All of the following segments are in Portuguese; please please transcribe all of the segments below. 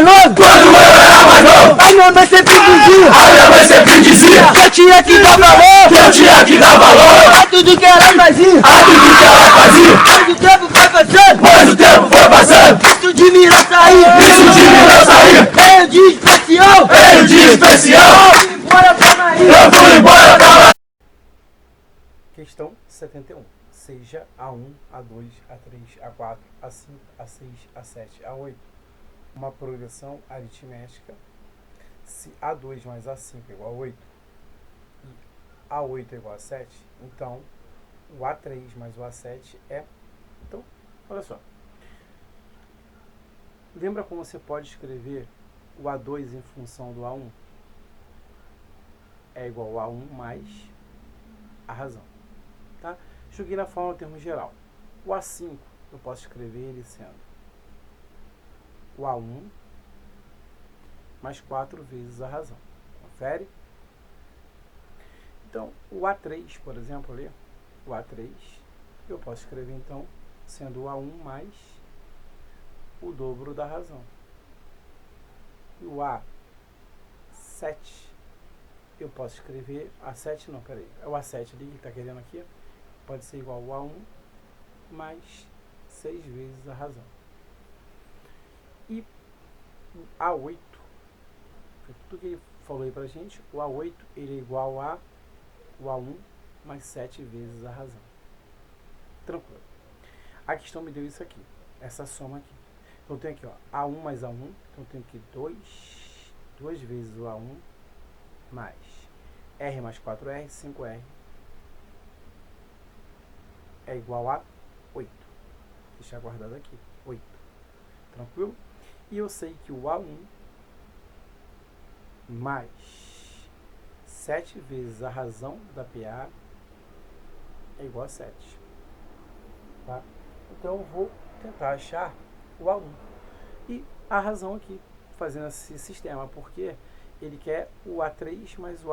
mais novo, a minha mãe sempre dizia, que eu tinha que dar valor, a tudo que ela fazia, mas o tempo foi passando, isso de mim não saía, veio de especial, eu fui embora pra Bahia. Questão 71. Seja A1, A2, A3, A4, A5, A6, A7, A8 uma progressão aritmética. Se A2 mais A5 é igual a 8 e A8 é igual a 7, então o A3 mais o A7 é... Então, olha só. Lembra como você pode escrever o A2 em função do A1? É igual a A1 mais a razão. Tá? Joguei na forma no termo geral. O A5 eu posso escrever ele sendo o A1 mais 4 vezes a razão. Confere? Então, o A3, por exemplo, ali, o A3, eu posso escrever então sendo o A1 mais o dobro da razão. E o A7, eu posso escrever A7, não, peraí, é o A7 ali que está querendo aqui, pode ser igual ao A1 mais 6 vezes a razão. E o A8, tudo que ele falou aí pra gente, o A8 ele é igual a o A1 mais 7 vezes a razão. Tranquilo. A questão me deu isso aqui, essa soma aqui. Então eu tenho aqui, ó, A1 mais A1, então eu tenho aqui 2 vezes o A1 mais R mais 4R, 5R é igual a 8. Deixar guardado aqui, 8. Tranquilo? E eu sei que o A1 mais 7 vezes a razão da PA é igual a 7. Tá? Então eu vou tentar achar o A1. E a razão aqui, fazendo esse sistema, porque ele quer o A3 mais o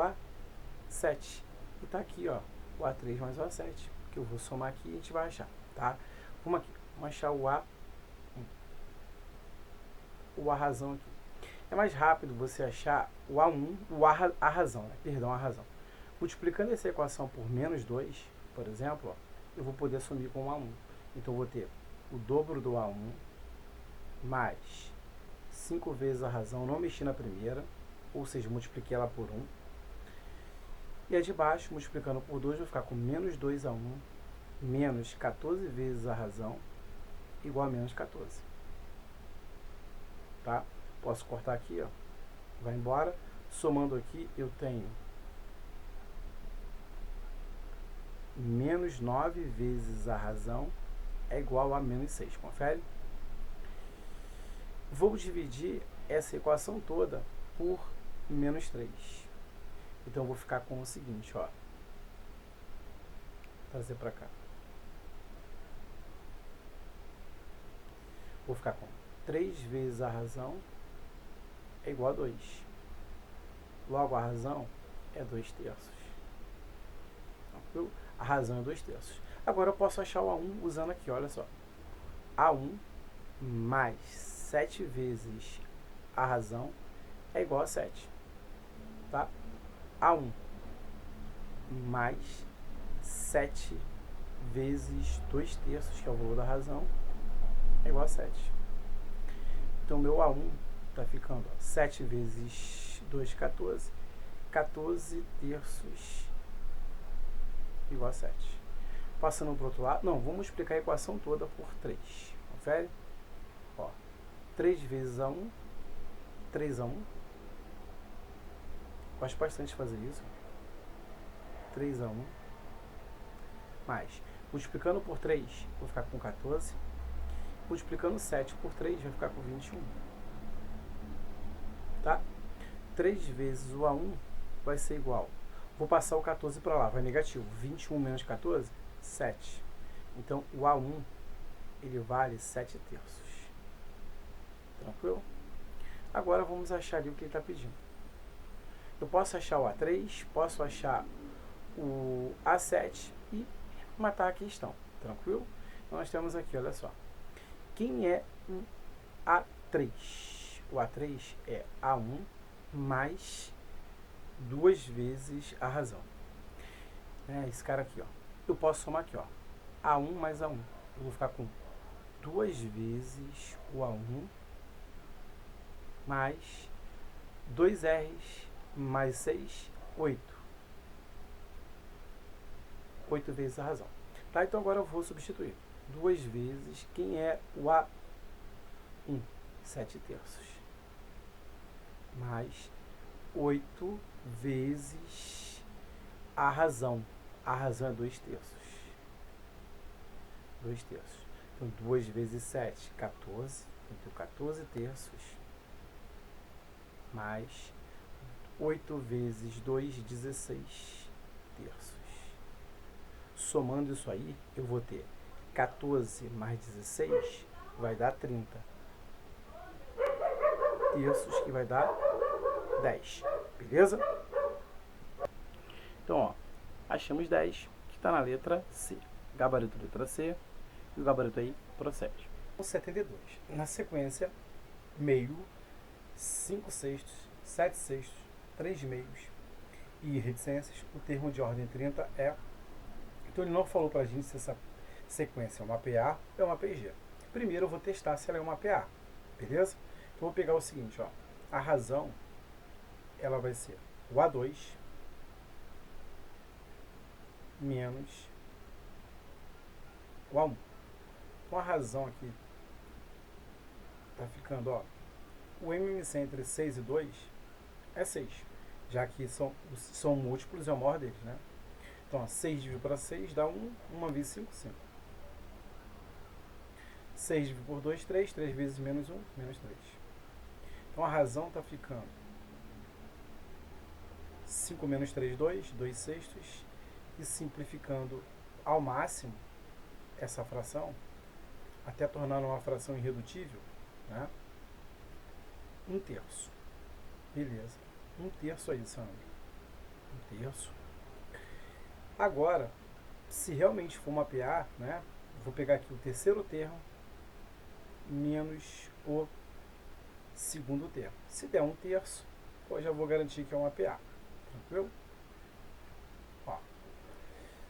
A7. E tá aqui, ó, o A3 mais o A7, que eu vou somar aqui e a gente vai achar, tá? Vamos aqui, vamos achar o A razão aqui. É mais rápido você achar o A1, a razão, né? Perdão, a razão. Multiplicando essa equação por menos 2, por exemplo, ó, eu vou poder assumir com o A1. Então eu vou ter o dobro do A1 mais 5 vezes a razão, não mexi na primeira, ou seja, multipliquei ela por 1. E a de baixo, multiplicando por 2, vai ficar com menos 2A1 menos 14 vezes a razão igual a menos 14. Tá? Posso cortar aqui, ó, vai embora. Somando aqui, eu tenho menos 9 vezes a razão é igual a menos 6. Confere? Vou dividir essa equação toda por menos 3. Então, eu vou ficar com o seguinte, ó. Vou trazer para cá. Vou ficar com 3 vezes a razão é igual a 2. Logo, a razão é 2/3. A razão é 2/3. Agora eu posso achar o A1 usando aqui, olha só. A1 mais 7 vezes a razão é igual a 7. Tá? A1 mais 7 vezes 2/3, que é o valor da razão, é igual a 7. Então, meu A1 está ficando, ó, 7 vezes 2, 14. 14 terços igual a 7. Passando para o outro lado, não, vamos multiplicar a equação toda por 3. Confere? Ó, 3 vezes A1, 3A1. Gosto bastante de fazer isso. 3A1. Mais, multiplicando por 3, vou ficar com 14. Multiplicando 7 por 3, vai ficar com 21. Tá? 3 vezes o A1 vai ser igual. Vou passar o 14 para lá, vai negativo. 21 menos 14, 7. Então, o A1, ele vale 7 terços. Tranquilo? Agora, vamos achar ali o que ele está pedindo. Eu posso achar o A3, posso achar o A7 e matar a questão. Tranquilo? Então, nós temos aqui, olha só. Quem é o A3? O A3 é A1 mais 2 vezes a razão. Esse cara aqui, ó. Eu posso somar aqui, ó. A1 mais A1. Eu vou ficar com 2 vezes o A1 mais 2R's mais 6, 8. 8 vezes a razão. Tá, então agora eu vou substituir. 2 vezes, quem é o A1? 7 terços. Mais 8 vezes a razão. A razão é 2 terços. 2 terços. Então, 2 vezes 7, 14. Então, 14 terços. Mais 8 vezes 2, 16 terços. Somando isso aí, eu vou ter 14 mais 16 vai dar 30 terços, que vai dar 10. Beleza? Então, ó, achamos 10, que está na letra C. Gabarito letra C, e o gabarito aí procede. 72. Na sequência, meio, 5 sextos, 7 sextos, 3 meios e reticências, o termo de ordem 30 é... Então ele não falou pra gente se essa sequência é uma PA ou é uma PG. Primeiro eu vou testar se ela é uma PA, beleza? Então eu vou pegar o seguinte, ó. A razão, ela vai ser o A2 menos o A1. Então a razão aqui tá ficando, ó, o MMC entre 6 e 2 é 6, já que são múltiplos e é o maior deles, né? Então, ó, 6 dividido para 6 dá 1, 1 vezes 5, 5. 6 dividido por 2, 3, 3 vezes menos 1, menos 3. Então a razão está ficando 5 menos 3, 2, 2 sextos, e simplificando ao máximo essa fração, até tornar uma fração irredutível, né? 1 terço. Beleza. 1 terço aí, Sandro. 1 terço. Agora, se realmente for uma PA, né? Vou pegar aqui o terceiro termo menos o segundo termo. Se der 1 terço, eu já vou garantir que é uma PA. Tranquilo? Ó,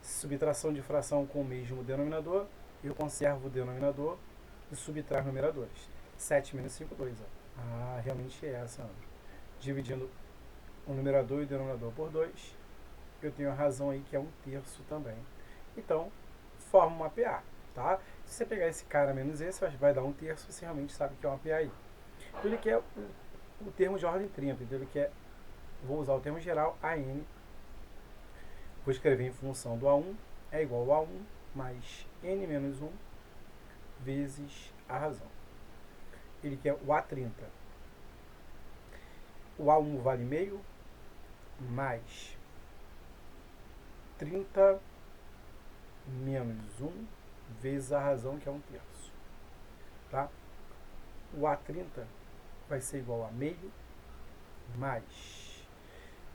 subtração de fração com o mesmo denominador, eu conservo o denominador e subtraio os numeradores. 7 menos 5, 2. Ó. Ah, realmente é essa, André. Dividindo o numerador e o denominador por 2, eu tenho a razão aí que é 1 terço também. Então, forma uma PA, tá? Se você pegar esse cara menos esse, vai dar 1 terço, você realmente sabe que é uma PA aí. Então, ele quer o termo de ordem 30, então ele quer, vou usar o termo geral, AN, vou escrever em função do A1, é igual a 1 mais N menos 1 vezes a razão. Ele quer o A30. O A1 vale meio, mais 30 menos 1 vezes a razão, que é 1 terço. Tá? O A30 vai ser igual a meio, mais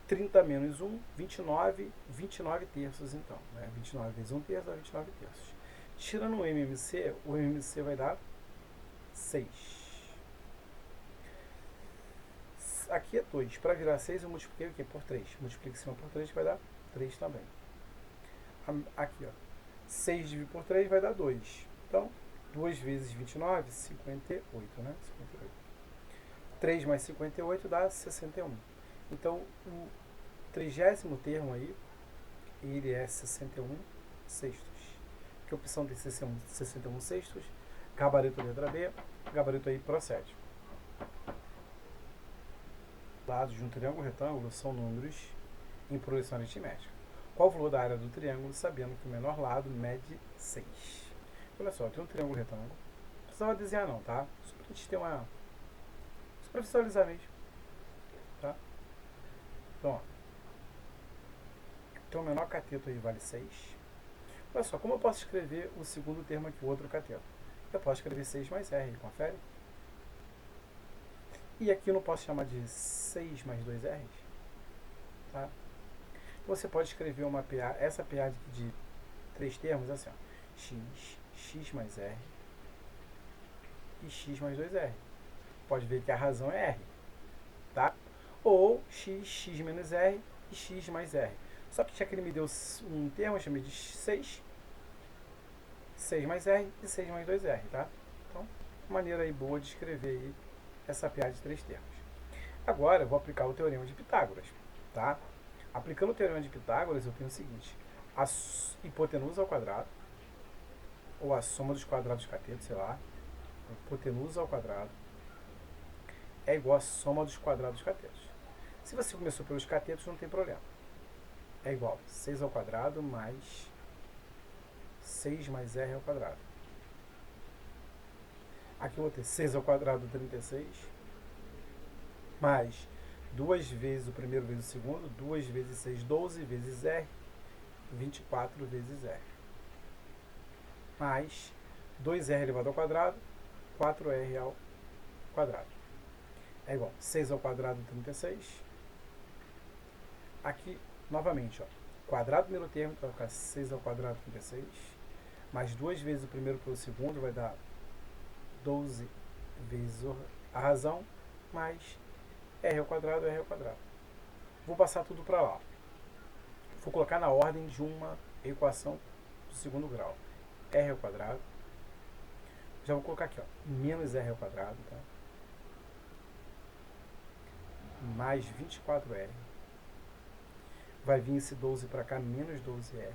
30 menos 1, 29, 29 terços então. Né? 29 vezes 1 terço dá 29 terços. Tirando o MMC vai dar 6. Aqui é 2. Para virar 6 eu multipliquei o quê? Por 3. Multiplique cima por 3 que vai dar 3 também. Aqui, ó. 6 dividido por 3 vai dar 2. Então, 2 vezes 29, 58, né? 58. 3 mais 58 dá 61. Então, o 30º termo aí, ele é 61 sextos. Que opção tem 61 sextos? Gabarito letra B. Gabarito aí procede. Lados de um triângulo retângulo são números em progressão aritmética. Qual o valor da área do triângulo, sabendo que o menor lado mede 6? Olha só, tem um triângulo retângulo. Não precisava desenhar não, tá? Só pra gente ter uma... Só pra visualizar mesmo. Tá? Então, ó. Então o menor cateto aí vale 6. Olha só, como eu posso escrever o segundo termo aqui, o outro cateto? Eu posso escrever 6 mais R, confere? E aqui eu não posso chamar de 6 mais 2R? Tá? Você pode escrever uma PA, essa PA de 3 termos, assim, ó, x mais R e x mais 2R. pode ver que a razão é R, tá? Ou x menos R e x mais R. Só que já que ele me deu um termo, eu chamei de 6 mais R e 6 mais 2R, tá? Então, maneira aí boa de escrever aí essa piada de 3 termos. Agora eu vou aplicar o teorema de Pitágoras, tá? Aplicando o teorema de Pitágoras, eu tenho o seguinte: a hipotenusa ao quadrado, ou a soma dos quadrados catetos, sei lá, hipotenusa ao quadrado, é igual a soma dos quadrados catetos. Se você começou pelos catetos, não tem problema. É igual a 6 ao quadrado mais 6 mais R ao quadrado. Aqui eu vou ter 6 ao quadrado, 36, mais 2 vezes o primeiro vezes o segundo, 2 vezes 6, 12 vezes R, 24 vezes R. Mais 2R elevado ao quadrado, 4R ao quadrado. É igual a 6 ao quadrado, 36. Aqui, novamente, ó, quadrado do primeiro termo, então vai ficar 6 ao quadrado, 36. Mais 2 vezes o primeiro pelo segundo, vai dar 12 vezes a razão, mais R ao quadrado, R ao quadrado. Vou passar tudo para lá. Vou colocar na ordem de uma equação do segundo grau. R ao quadrado. Já vou colocar aqui, ó, menos R ao quadrado, tá? Mais 24R. Vai vir esse 12 para cá, menos 12R.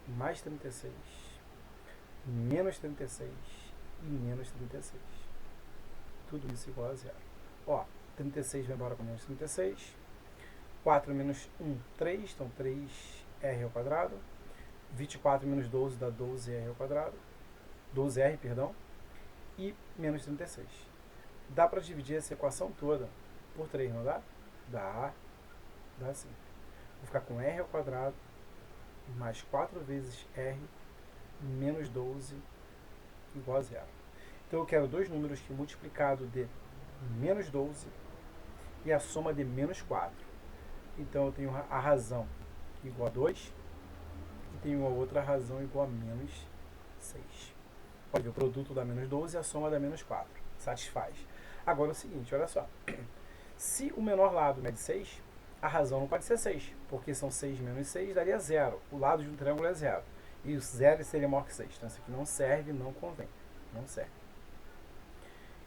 Mais 36. Menos 36 e menos 36. Tudo isso igual a zero. Ó, 36 vai embora com menos 36. 4 menos 1, 3. Então 3R ao quadrado. 24 menos 12 dá 12R ao quadrado. 12R, perdão. E menos 36. Dá para dividir essa equação toda por 3, não dá? Dá sim. Vou ficar com R ao quadrado mais 4 vezes R menos 12 igual a zero. Então eu quero dois números que multiplicado de menos 12 e a soma de menos 4. Então eu tenho a razão igual a 2 e tenho a outra razão igual a menos 6. Pode ver, o produto dá menos 12 e a soma dá menos 4. Satisfaz. Agora é o seguinte, olha só. Se o menor lado mede 6, a razão não pode ser 6, porque são 6 menos 6 daria 0. O lado de um triângulo é 0. E o 0 seria maior que 6. Então isso aqui não serve, não convém. Não serve.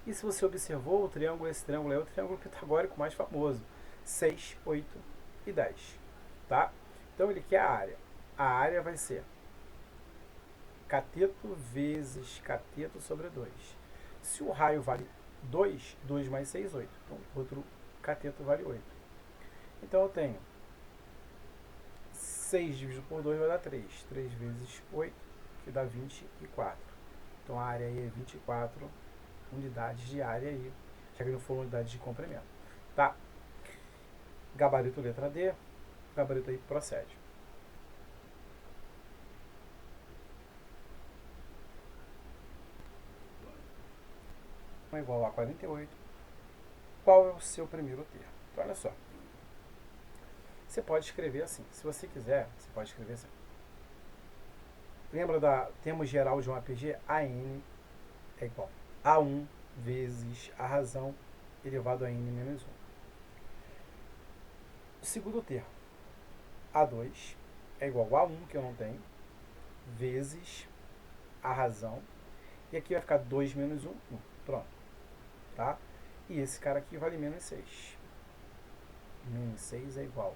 E se você observou, esse triângulo é o triângulo pitagórico mais famoso. 6, 8 e 10. Tá? Então ele quer a área. A área vai ser cateto vezes cateto sobre 2. Se o raio vale 2, 2 mais 6, 8. Então outro cateto vale 8. Então eu tenho 6 dividido por 2 vai dar 3. 3 vezes 8, que dá 24. Então a área aí é 24 unidades de área aí, já que não for unidade de comprimento. Tá? Gabarito letra D. Gabarito aí procede. Igual a 48. Qual é o seu primeiro termo? Então, olha só. Você pode escrever assim. Se você quiser, você pode escrever assim. Lembra da termo geral de um APG? AN é igual a 1 vezes a razão elevado a n menos 1. O segundo termo, A2, é igual a 1, que eu não tenho, vezes a razão. E aqui vai ficar 2 menos 1, 1. Pronto. Tá? E esse cara aqui vale menos 6. Menos 6 é igual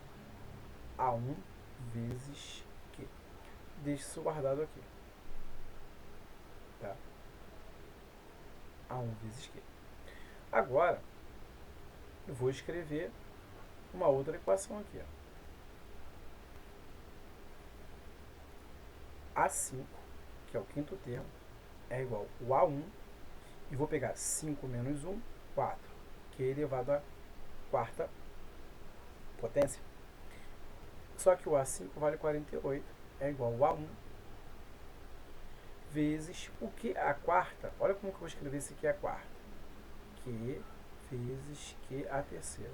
a 1 vezes Q. Deixa isso guardado aqui. Tá? A 1 vezes Q. Agora, eu vou escrever uma outra equação aqui. Ó. A5, que é o quinto termo, é igual a 1. E vou pegar 5 menos 1, 4, que é elevado à quarta potência. Só que o A5 vale 48, é igual a 1 vezes o que a quarta. Olha como que eu vou escrever esse aqui a quarta. Q vezes Q a terceira.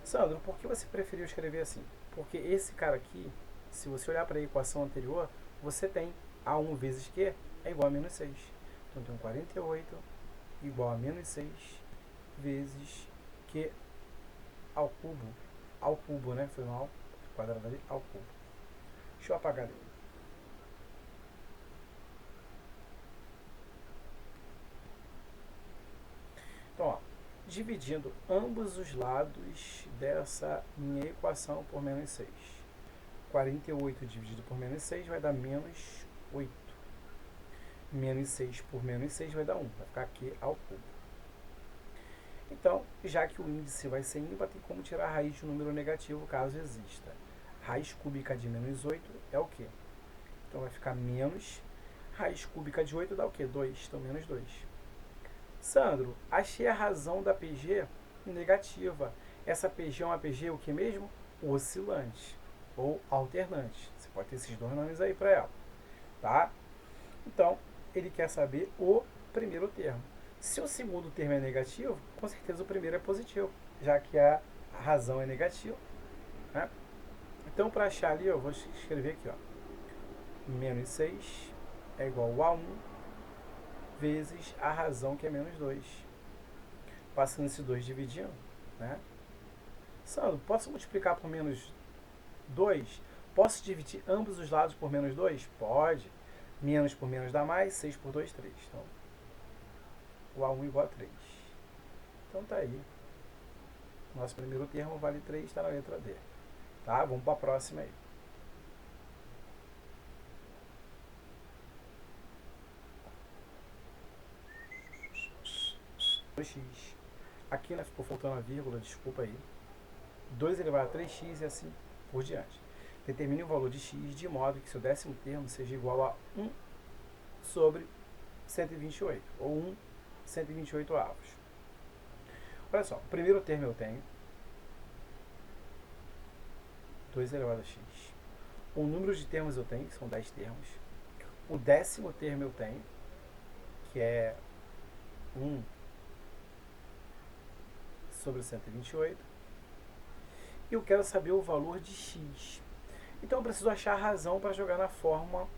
Sandro, por que você preferiu escrever assim? Porque esse cara aqui, se você olhar para a equação anterior, você tem A1 vezes Q é igual a menos 6. Então, tem 48 igual a menos 6 vezes Q ao cubo, né? Foi mal, quadrado ali, ao cubo. Deixa eu apagar ali. Então, ó, dividindo ambos os lados dessa minha equação por menos 6. 48 dividido por menos 6 vai dar menos 8. Menos 6 por menos 6 vai dar 1. Vai ficar aqui ao cubo. Então, já que o índice vai ser ímpar, tem como tirar a raiz de um número negativo, caso exista. Raiz cúbica de menos 8 é o quê? Então, vai ficar menos. Raiz cúbica de 8 dá o quê? 2. Então, menos 2. Sandro, achei a razão da PG negativa. Essa PG é uma PG o que mesmo? Oscilante ou alternante. Você pode ter esses dois nomes aí para ela. Tá? Então, ele quer saber o primeiro termo. Se o segundo termo é negativo, com certeza o primeiro é positivo, já que a razão é negativa. Né? Então, para achar ali, eu vou escrever aqui, ó, menos 6 é igual a 1 vezes a razão, que é menos 2. Passando esse 2 dividindo, né? Sandro, posso multiplicar por menos 2? Posso dividir ambos os lados por menos 2? Pode. Menos por menos dá mais, 6 por 2, 3. Então, o A1 igual a 3. Então tá aí. Nosso primeiro termo vale 3, está na letra D. Tá? Vamos para a próxima aí. X. Aqui né, ficou faltando a vírgula, desculpa aí. 2 elevado a 3x e assim por diante. Determine o valor de x de modo que seu décimo termo seja igual a 1 sobre 128, ou 1 128 avos. Olha só, o primeiro termo eu tenho 2 elevado a x. O número de termos eu tenho, que são 10 termos. O décimo termo eu tenho, que é 1 sobre 128. E eu quero saber o valor de x. Então eu preciso achar a razão para jogar na forma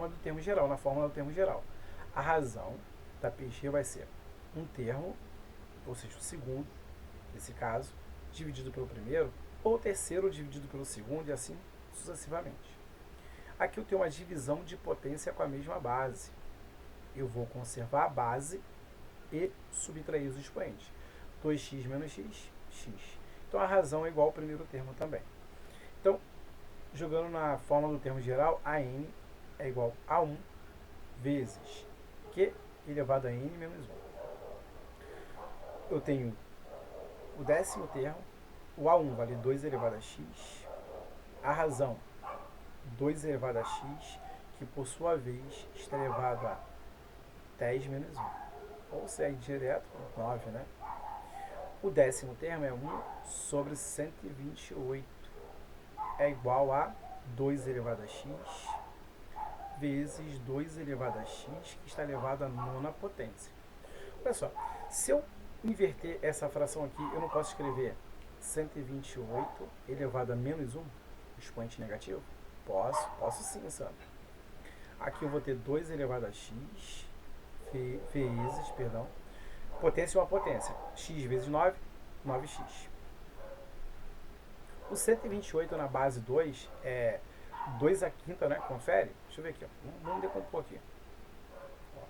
do termo geral, na fórmula do termo geral. A razão da PG vai ser um termo, ou seja, o segundo, nesse caso, dividido pelo primeiro, ou o terceiro dividido pelo segundo, e assim sucessivamente. Aqui eu tenho uma divisão de potência com a mesma base. Eu vou conservar a base e subtrair os expoentes. 2x menos x, x. Então a razão é igual ao primeiro termo também. Então, jogando na fórmula do termo geral, a n é igual a 1 vezes q elevado a n menos 1. Eu tenho o décimo termo, o A1 vale 2 elevado a x, a razão 2 elevado a x, que por sua vez está elevado a 10 menos 1. Ou seja, direto, 9, né? O décimo termo é 1 sobre 128. É igual a 2 elevado a x vezes 2 elevado a x, que está elevado à nona potência. Olha só, se eu inverter essa fração aqui, eu não posso escrever 128 elevado a menos 1, expoente negativo? Posso sim, sabe? Aqui eu vou ter 2 elevado a x vezes, potência é uma potência, x vezes 9, 9x. O 128 na base 2 é 2 a quinta, né? Confere? Deixa eu ver aqui, ó. Vamos decompor aqui. Ó.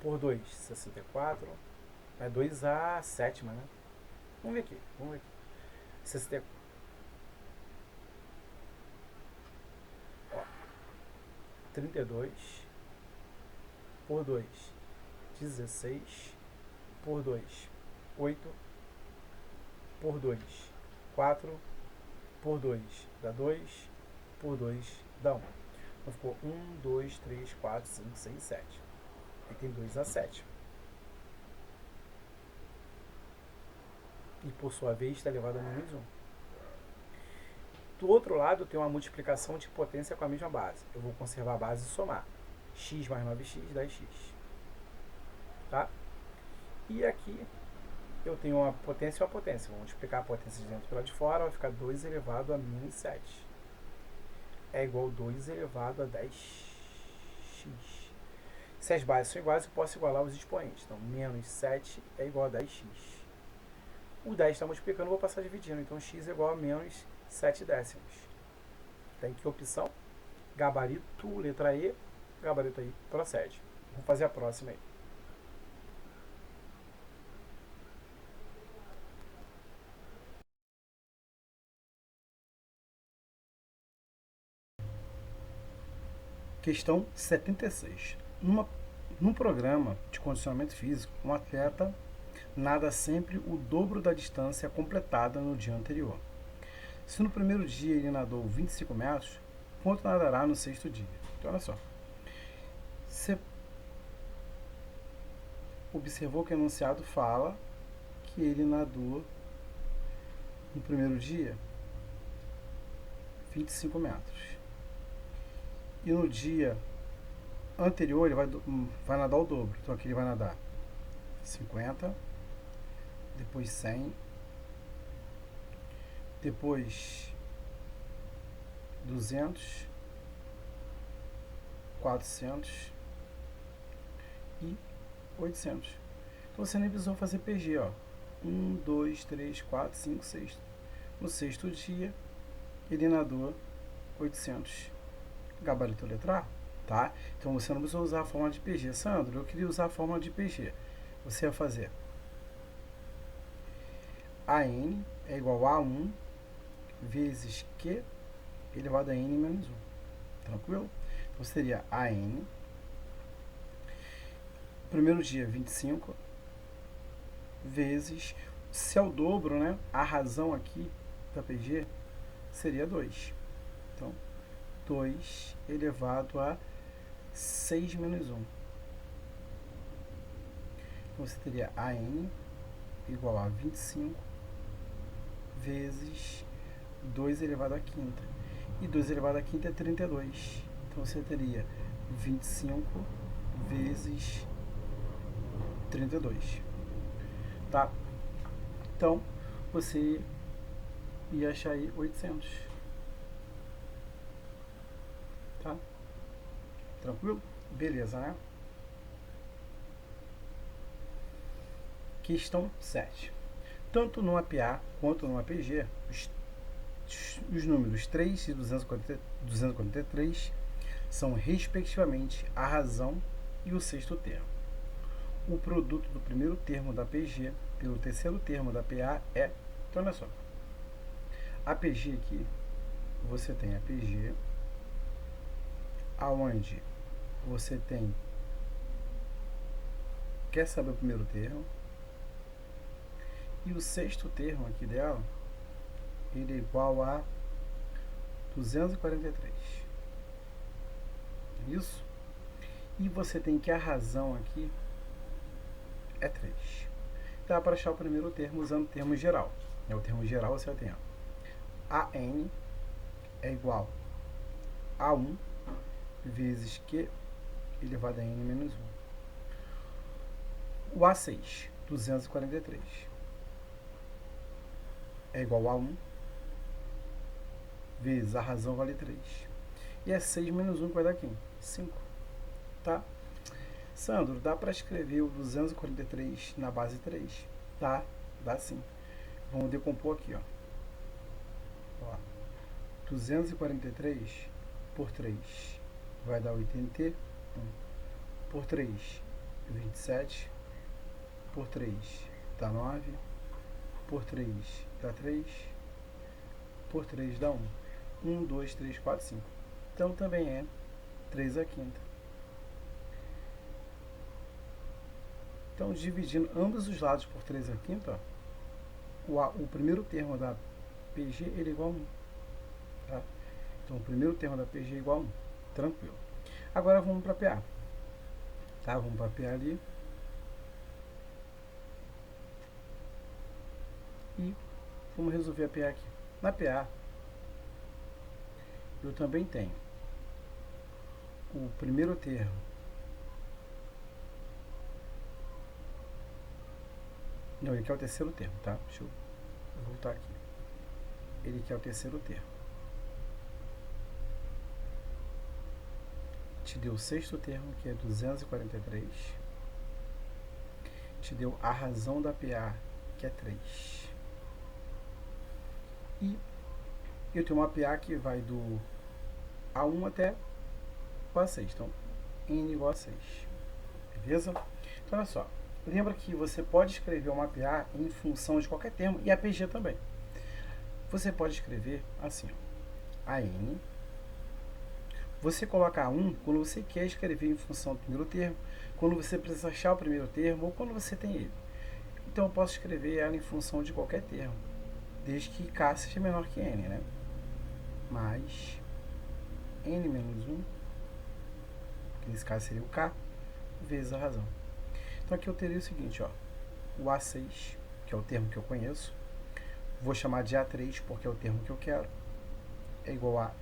Por 2, 64. É 2 a sétima, né? Vamos ver aqui. 64. Ó. 32. Por 2, 16. Por 2, 8. Por 2, 4. Por 2 dá 2. Por 2 dá 1. Então ficou 1, 2, 3, 4, 5, 6, 7. Aí tem 2 a 7. E por sua vez está elevado a menos 1. Do outro lado tem uma multiplicação de potência com a mesma base. Eu vou conservar a base e somar. X mais 9x dá x. Tá? E aqui eu tenho uma potência e uma potência. Vou multiplicar a potência de dentro pela de fora, vai ficar 2 elevado a menos 7. É igual a 2 elevado a 10x. Se as bases são iguais, eu posso igualar os expoentes. Então, menos 7 é igual a 10x. O 10 está multiplicando, eu vou passar dividindo. Então, x é igual a menos 7 décimos. Tem que opção? Gabarito, letra E. Gabarito aí, procede. Vamos fazer a próxima aí. Questão 76. Num programa de condicionamento físico, um atleta nada sempre o dobro da distância completada no dia anterior. Se no primeiro dia ele nadou 25 metros, quanto nadará no sexto dia? Então, olha só. Você observou que o enunciado fala que ele nadou no primeiro dia 25 metros. E no dia anterior ele vai nadar o dobro. Então aqui ele vai nadar 50, depois 100, depois 200, 400 e 800. Então você nem precisou fazer PG, ó. 1, 2, 3, 4, 5, 6. No sexto dia, ele nadou 800. Gabarito letra A, tá? Então você não precisa usar a fórmula de PG. Sandro, eu queria usar a fórmula de PG. Você vai fazer AN é igual a 1 vezes Q elevado a N menos 1. Tranquilo? Então seria AN, primeiro dia 25, vezes, se é o dobro, né? A razão aqui da PG seria 2. Então, 2 elevado a 6 menos 1. Então, você teria AN igual a 25 vezes 2 elevado à quinta. E 2 elevado à quinta é 32. Então, você teria 25 vezes 32. Tá? Então, você ia achar aí 800. Tá? Tranquilo? Beleza, né? Questão 7. Tanto no APA quanto no APG, os números 3 e 243 são, respectivamente, a razão e o sexto termo. O produto do primeiro termo da PG pelo terceiro termo da PA é... Então, olha só. A PG aqui, você tem a PG, aonde você tem... Quer saber o primeiro termo? E o sexto termo aqui dela, ele é igual a 243. Isso? E você tem que a razão aqui é 3. Dá para achar o primeiro termo usando o termo geral. O termo geral você tem AN é igual a 1 vezes Q elevado a N menos 1. O A6, 243, é igual a 1 vezes a razão vale 3. E é 6 menos 1 que vai dar aqui? 5. Tá? Sandro, dá para escrever o 243 na base 3? Tá? Dá sim. Vamos decompor aqui, ó. 243 por 3 vai dar 81. Por 3, 27. Por 3 dá 9. Por 3 dá 3. Por 3 dá 1. 1, 2, 3, 4, 5. Então também é 3 à quinta. Então, dividindo ambos os lados por 3 à quinta, o primeiro termo da PG ele é igual a 1. Tá? Então, o primeiro termo da PG é igual a 1. Tranquilo. Agora vamos para PA. Tá? Vamos para PA ali. E vamos resolver a PA aqui. Na PA, eu também tenho o primeiro termo. Não, ele quer o terceiro termo, tá? Deixa eu voltar aqui. Ele quer o terceiro termo. te deu o sexto termo, que é 243. Te deu a razão da PA, que é 3. E eu tenho uma PA que vai do A1 até o A6. Então, N igual a 6. Beleza? Então, olha só. Lembra que você pode escrever uma PA em função de qualquer termo e APG também. Você pode escrever assim, ó, AN. Você coloca A1 quando você quer escrever em função do primeiro termo, quando você precisa achar o primeiro termo ou quando você tem ele. Então, eu posso escrever ela em função de qualquer termo, desde que K seja menor que N, né? Mais N menos 1, que nesse caso seria o K, vezes a razão. Então, aqui eu teria o seguinte, ó, o A6, que é o termo que eu conheço, vou chamar de A3 porque é o termo que eu quero, é igual a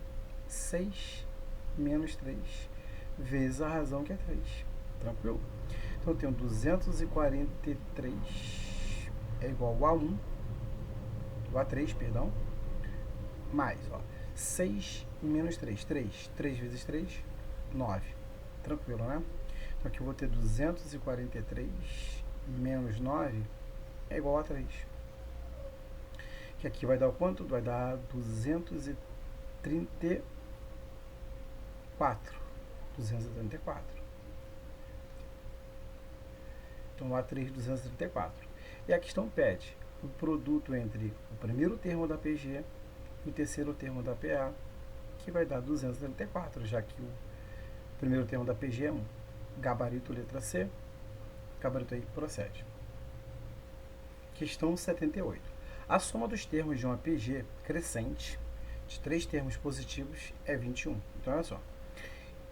6 menos 3 vezes a razão, que é 3. Tranquilo? Então, eu tenho 243 é igual a 1, o A3, perdão, mais, ó, 6 menos 3. 3 vezes 3, 9. Tranquilo, né? Então, aqui eu vou ter 243 menos 9 é igual a 3. Que aqui vai dar o quanto? Vai dar 234. 234. Então, A3, 234. E a questão pede o produto entre o primeiro termo da PG e o terceiro termo da PA, que vai dar 234, já que o primeiro termo da PG é 1. Gabarito letra C. Gabarito aí procede. Questão 78. A soma dos termos de uma PG crescente de 3 termos positivos é 21. Então, olha só.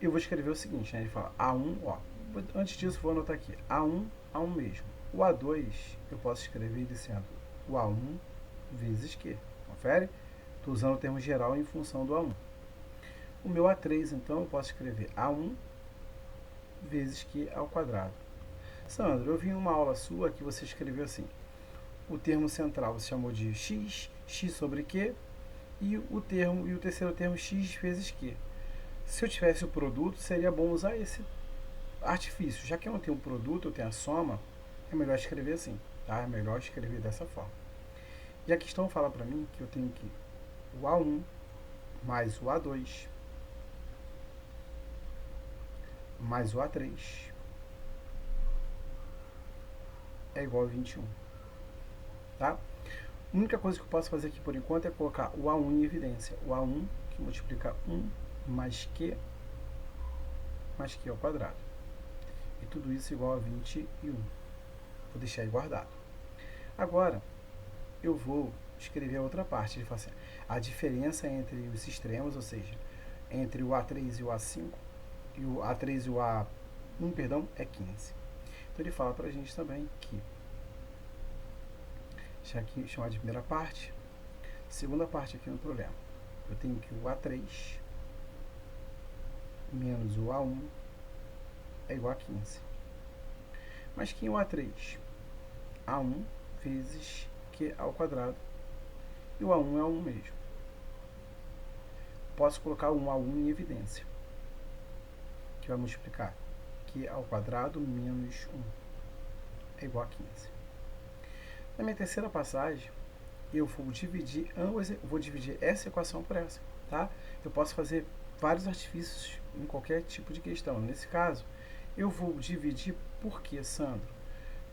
Eu vou escrever o seguinte, né? Ele fala A1, ó. Antes disso, vou anotar aqui. A1, A1 mesmo. O A2, eu posso escrever ele sendo o A1 vezes Q. Confere? Estou usando o termo geral em função do A1. O meu A3, então, eu posso escrever A1 vezes Q ao quadrado. Sandro, eu vi em uma aula sua que você escreveu assim. O termo central você chamou de x, x sobre q, e o terceiro termo x vezes q. Se eu tivesse o produto, seria bom usar esse artifício. Já que eu não tenho o produto, eu tenho a soma, é melhor escrever assim, tá? É melhor escrever dessa forma. E a questão fala para mim que eu tenho que o A1 mais o A2 mais o A3 é igual a 21. Tá? A única coisa que eu posso fazer aqui por enquanto é colocar o A1 em evidência. O A1 que multiplica 1 mais Q ao quadrado. E tudo isso igual a 21. Vou deixar aí guardado. Agora, eu vou escrever a outra parte. Ele fala assim, a diferença entre os extremos, ou seja, entre o A3 e o A5, e o A3 e o A1, perdão, é 15. Então, ele fala para a gente também que, deixa aqui chamar de primeira parte, segunda parte aqui no problema. Eu tenho que o A3 menos o A1 é igual a 15. Mas que o A3? A1 vezes Q ao quadrado. E o A1 é 1 mesmo. Posso colocar o A1 em evidência, que vai multiplicar Q ao quadrado menos 1 é igual a 15. Na minha terceira passagem, eu vou dividir essa equação por essa, tá? Eu posso fazer vários artifícios em qualquer tipo de questão. Nesse caso, eu vou dividir por quê, Sandro?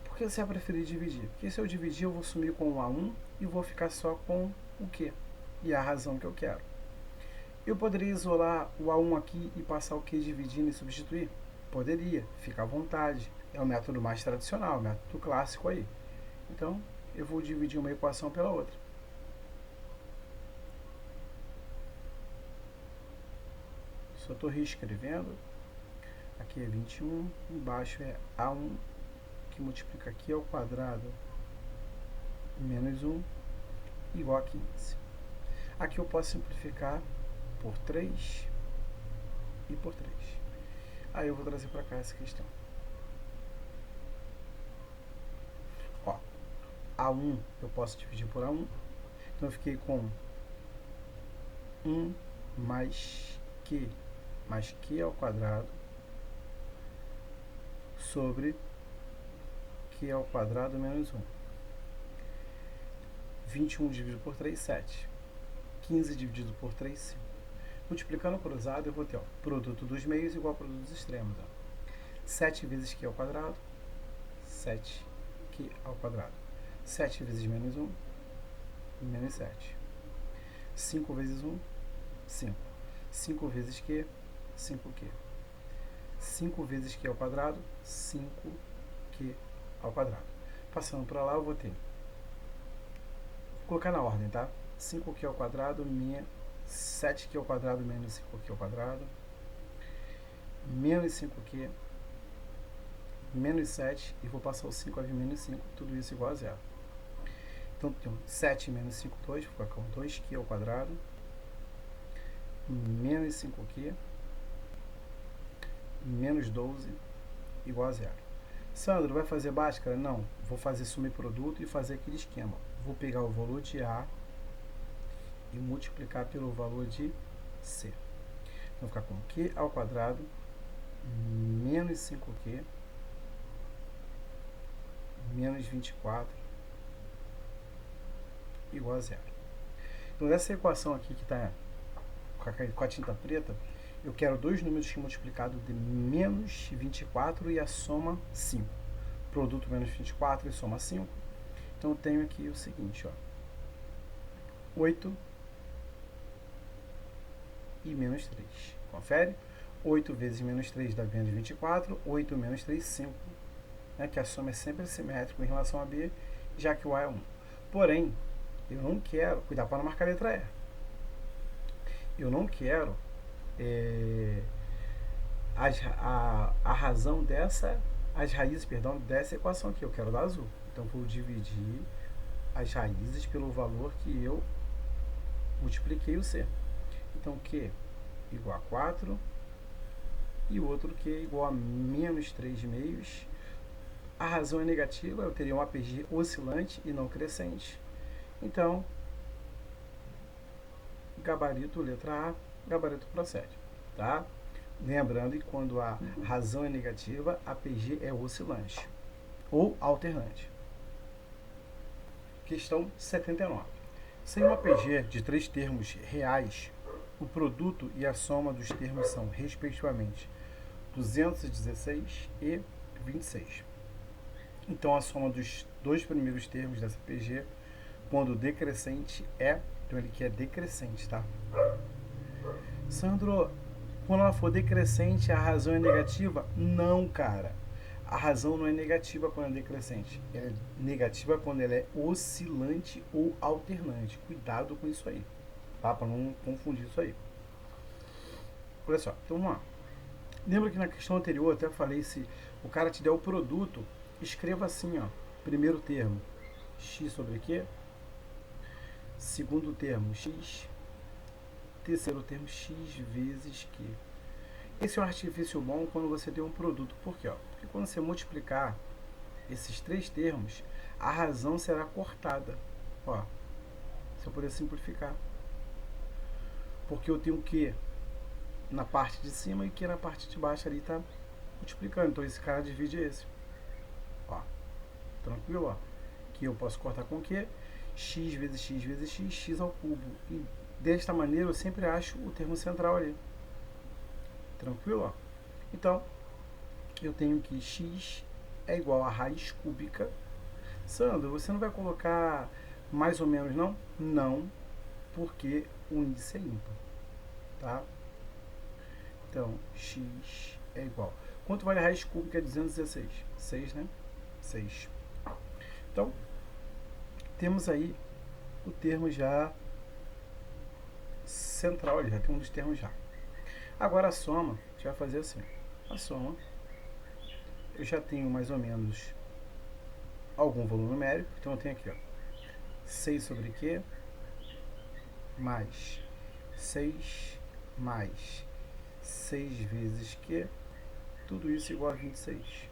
Por que você vai preferir dividir? Porque se eu dividir, eu vou sumir com o A1 e vou ficar só com o Q e a razão que eu quero. Eu poderia isolar o A1 aqui e passar o Q dividindo e substituir? Poderia, fica à vontade. É o método mais tradicional, o método clássico aí. Então, eu vou dividir uma equação pela outra. Só estou reescrevendo. Aqui é 21, embaixo é A1, que multiplica aqui ao quadrado menos 1, igual a 15. Aqui eu posso simplificar por 3 e por 3. Aí eu vou trazer para cá essa questão. Ó, A1 eu posso dividir por A1, então eu fiquei com 1 mais Q mais Q ao quadrado sobre Q ao quadrado menos 1. 21 dividido por 3, 7. 15 dividido por 3, 5. Multiplicando cruzado, eu vou ter, ó, produto dos meios igual ao produto dos extremos. Ó. 7 vezes Q ao quadrado, 7Q ao quadrado. 7 vezes menos 1, menos 7. 5 vezes 1, 5. 5 vezes Q, 5Q. 5 vezes Q ao quadrado, 5Q ao quadrado. Passando para lá, eu vou ter, vou colocar na ordem, tá? 5Q ao quadrado, 7Q ao quadrado menos 5Q ao quadrado, menos 5Q, menos 7, e vou passar o 5 a vir menos 5, tudo isso igual a zero. Então, tem 7 menos 5, 2, vou colocar 2Q ao quadrado, menos 5Q, menos 12, igual a zero. Sandro, vai fazer Bhaskara? Não, vou fazer suma e produto e fazer aquele esquema. Vou pegar o valor de A e multiplicar pelo valor de C. Vou ficar com Q ao quadrado menos 5Q menos 24 igual a zero. Então, nessa equação aqui que está com a tinta preta, eu quero dois números que multiplicado de menos 24 e a soma 5. Produto menos 24 e soma 5. Então, eu tenho aqui o seguinte, ó, 8 e menos 3. Confere? 8 vezes menos 3 dá menos 24. 8 menos 3, 5. Né, que a soma é sempre simétrica em relação a B, já que o A é 1. Porém, eu não quero, cuidar para não marcar a letra E. Eu não quero a razão dessa, as raízes, perdão, dessa equação aqui. Eu quero da azul. Então, vou dividir as raízes pelo valor que eu multipliquei o C. Então, Q igual a 4 e o outro Q igual a menos 3 meios. A razão é negativa, eu teria um APG oscilante e não crescente. Então, gabarito, letra A, gabarito procede. Tá? Lembrando que quando a razão é negativa, APG é oscilante ou alternante. Questão 79. Sem um APG de 3 termos reais, o produto e a soma dos termos são, respectivamente, 216 e 26. Então, a soma dos dois primeiros termos dessa PG, quando decrescente, então ele quer decrescente, tá? Sandro, quando ela for decrescente, a razão é negativa? Não, cara. A razão não é negativa quando é decrescente. Ela é negativa quando ela é oscilante ou alternante. Cuidado com isso aí, tá? Para não confundir isso aí. Olha só, então vamos lá. Lembra que na questão anterior eu até falei, se o cara te der o produto, escreva assim, ó. Primeiro termo, x sobre q. Segundo termo, x. Terceiro termo, x vezes q. Esse é um artifício bom quando você tem um produto. Por quê? Porque quando você multiplicar esses três termos, a razão será cortada. Ó, se eu puder simplificar. Porque eu tenho q na parte de cima e q na parte de baixo ali está multiplicando. Então esse cara divide esse. Ó, tranquilo, ó. Que eu posso cortar com q, x vezes x vezes x, x ao cubo. E desta maneira eu sempre acho o termo central ali. Tranquilo, ó. Então, eu tenho que x é igual a raiz cúbica. Sandro, você não vai colocar mais ou menos, não? Não, porque o índice é ímpar, tá? Então, x é igual. Quanto vale a raiz cúbica de 216? 6, né? 6. Então, temos aí o termo já central, já tem um dos termos já. Agora a soma, a gente vai fazer assim. A soma, eu já tenho mais ou menos algum valor numérico. Então eu tenho aqui, ó, 6 sobre q, mais 6, mais 6 vezes q, tudo isso igual a 26.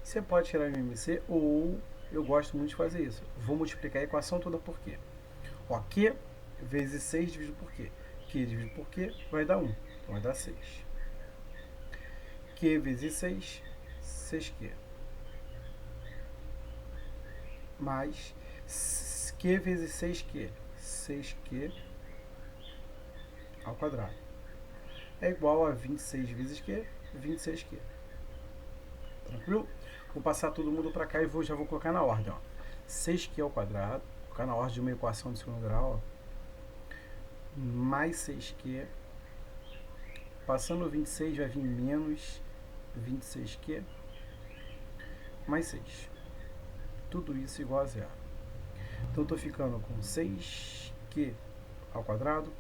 Você pode tirar o MMC, ou eu gosto muito de fazer isso. Vou multiplicar a equação toda por q. Ó, q vezes 6 dividido por q. Q dividido por q vai dar 1. Então vai dar 6. Q vezes 6, 6Q. Mais Q vezes 6Q, 6Q ao quadrado. É igual a 26 vezes Q, 26Q. Tranquilo? Vou passar todo mundo para cá e já vou colocar na ordem. Ó. 6Q ao quadrado, colocar na ordem de uma equação de segundo grau. Ó. Mais 6Q. Passando o 26 vai vir menos 26Q. Mais 6. Tudo isso igual a zero. Então eu estou ficando com 6Q ao quadrado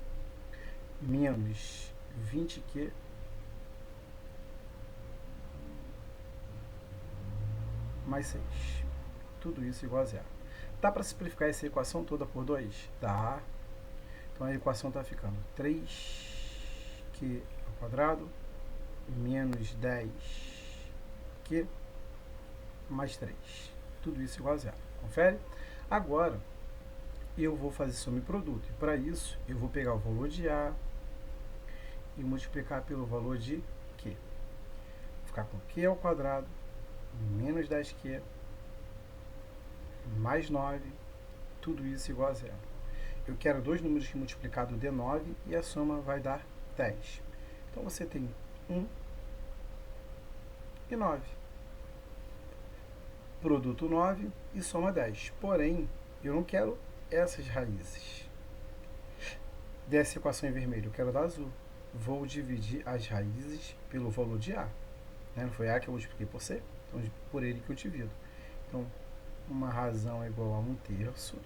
menos 20Q mais 6. Tudo isso igual a zero. Dá para simplificar essa equação toda por 2? Dá. Então a equação está ficando 3Q ao quadrado menos 10Q mais 3. Tudo isso igual a zero. Confere? Agora, eu vou fazer soma e produto. E para isso, eu vou pegar o valor de A e multiplicar pelo valor de Q. Vou ficar com Q ao quadrado menos 10Q mais 9. Tudo isso igual a zero. Eu quero dois números que multiplicado dê 9 e a soma vai dar 10. Então, você tem 1 e 9. Produto 9 e soma 10. Porém, eu não quero essas raízes dessa equação em vermelho, eu quero da azul. Vou dividir as raízes pelo valor de A. Não foi A que eu multipliquei por C? Então, por ele que eu divido. Então, uma razão é igual a 1/3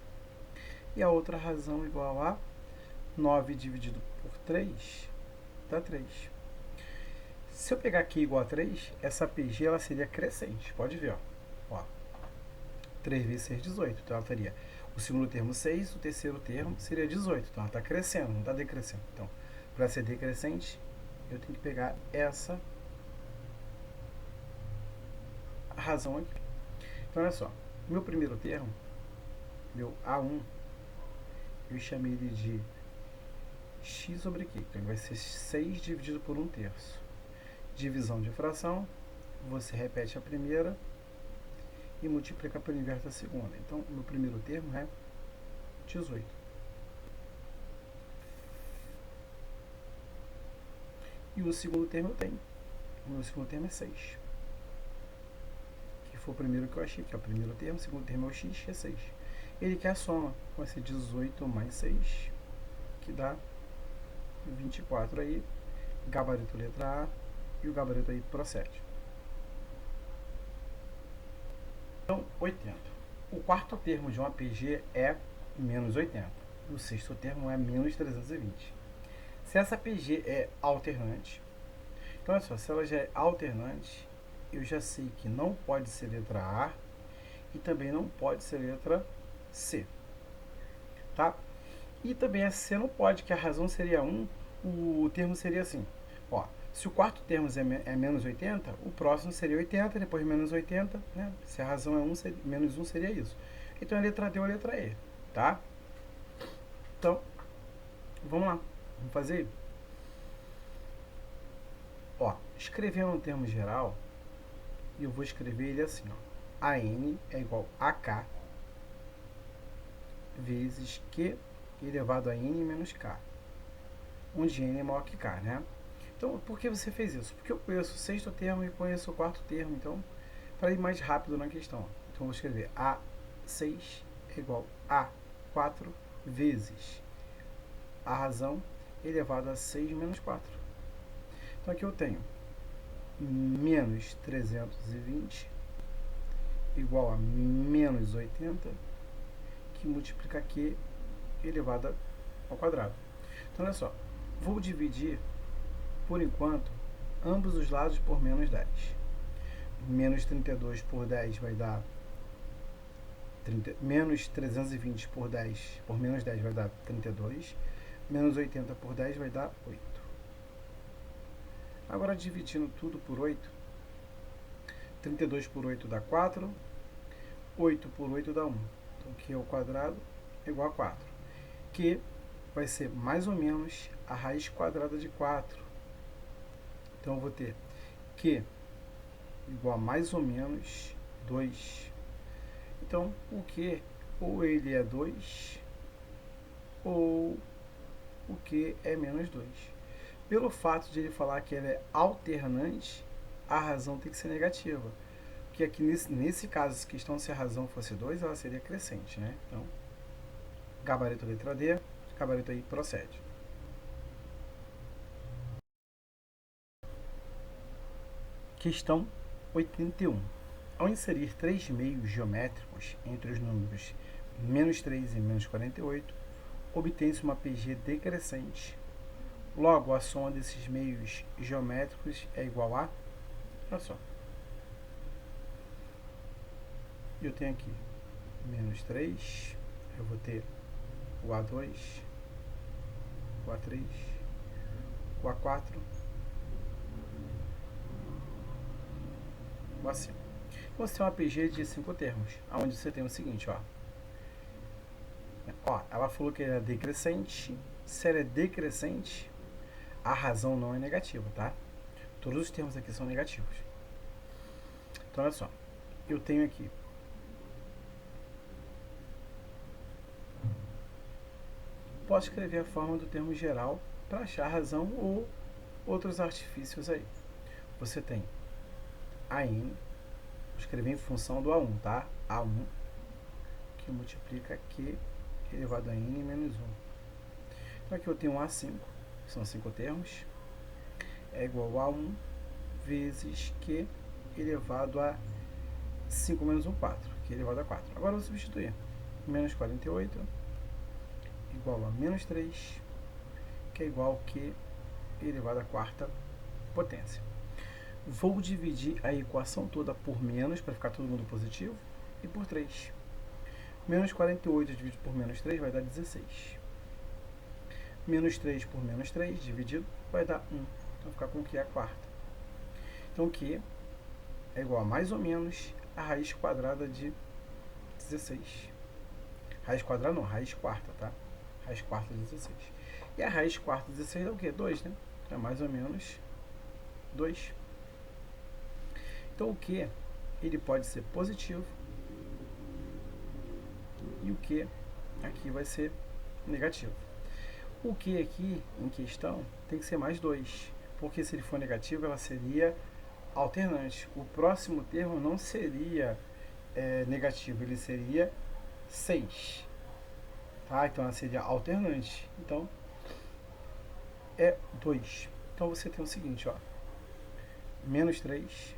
e a outra razão é igual a 9 dividido por 3 dá 3. Se eu pegar aqui igual a 3, essa PG ela seria crescente. Pode ver, ó. 3 vezes 6, 18. Então ela teria o segundo termo 6, o terceiro termo seria 18. Então ela está crescendo, não está decrescendo. Então, para ser decrescente, eu tenho que pegar essa razão aqui. Então, olha só. Meu primeiro termo, meu A1, eu chamei ele de x sobre q. Então, ele vai ser 6 dividido por 1/3. Divisão de fração, você repete a primeira e multiplica pelo inverso da segunda. Então, meu primeiro termo é 18. E o segundo termo eu tenho. O meu segundo termo é 6. Que foi o primeiro que eu achei, que é o primeiro termo. O segundo termo é o x, que é 6. Ele quer a soma. Vai ser 18 mais 6, que dá 24 aí. Gabarito letra A. E o gabarito aí procede. Então, 80. O quarto termo de uma PG é menos 80. E o sexto termo é menos 320. Se essa PG é alternante, então olha só, se ela já é alternante, eu já sei que não pode ser letra A e também não pode ser letra C. Tá? E também a C não pode, que a razão seria 1, o termo seria assim. Ó, se o quarto termo é menos 80, o próximo seria 80, depois menos 80, né? Se a razão é 1, menos 1 seria isso. Então a letra D ou a letra E, tá? Então, vamos lá. Vamos fazer? Ó, escrevendo um termo geral, eu vou escrever ele assim, ó. AN é igual a K vezes Q elevado a N menos K, onde N é maior que K, né? Então, por que você fez isso? Porque eu conheço o sexto termo e conheço o quarto termo, então, para ir mais rápido na questão. Então, eu vou escrever A6 é igual a 4 vezes a razão elevado a 6 menos 4. Então, aqui eu tenho menos 320 igual a menos 80, que multiplica Q elevado ao quadrado. Então, olha só, vou dividir, por enquanto, ambos os lados por menos 10. Menos 32 por 10 vai dar... menos 320 por 10, por menos 10 vai dar 32. Menos 80 por 10 vai dar 8. Agora, dividindo tudo por 8, 32 por 8 dá 4, 8 por 8 dá 1. Então, Q ao quadrado é igual a 4. Que vai ser mais ou menos a raiz quadrada de 4, Então eu vou ter Q igual a mais ou menos 2. Então o Q ou ele é 2 ou o Q é menos 2. Pelo fato de ele falar que ela é alternante, a razão tem que ser negativa. Porque aqui nesse caso, questão se a razão fosse 2, ela seria crescente, né? Então, gabarito letra D, gabarito aí procede. Questão 81. Ao inserir 3 meios geométricos entre os números menos 3 e menos 48, obtém-se uma PG decrescente. Logo, a soma desses meios geométricos é igual a... Olha só. Eu tenho aqui menos 3, eu vou ter o A2, o A3, o A4, o A5. Você tem uma PG de 5 termos, onde você tem o seguinte, ó. Ela falou que é decrescente. Se ela é decrescente, a razão não é negativa, tá? Todos os termos aqui são negativos. Então, olha só. Eu tenho aqui posso escrever a forma do termo geral para achar a razão ou outros artifícios aí. Você tem AN, vou escrever em função do A1, tá? A1, que multiplica Q elevado a N menos 1. Então aqui eu tenho um A5, que são 5 termos, é igual a 1 vezes Q elevado a 5 menos 1, 4, Q elevado a 4. Agora eu vou substituir. Menos 48 igual a menos 3, que é igual a Q elevado à quarta potência. Vou dividir a equação toda por menos, para ficar todo mundo positivo, e por 3. Menos 48 dividido por menos 3 vai dar 16. Menos 3 por menos 3 dividido vai dar 1. Então, vai ficar com Q a quarta. Então, Q é igual a mais ou menos a raiz quadrada de 16. Raiz quadrada não, raiz quarta, tá? Raiz quarta de 16. E a raiz quarta de 16 é o quê? 2, né? É mais ou menos 2. Então, o Q, ele pode ser positivo e o Q aqui vai ser negativo. O Q aqui, em questão, tem que ser mais 2, porque se ele for negativo, ela seria alternante. O próximo termo não seria negativo, ele seria 6. Tá? Então, ela seria alternante. Então, é 2. Então, você tem o seguinte, ó. Menos 3.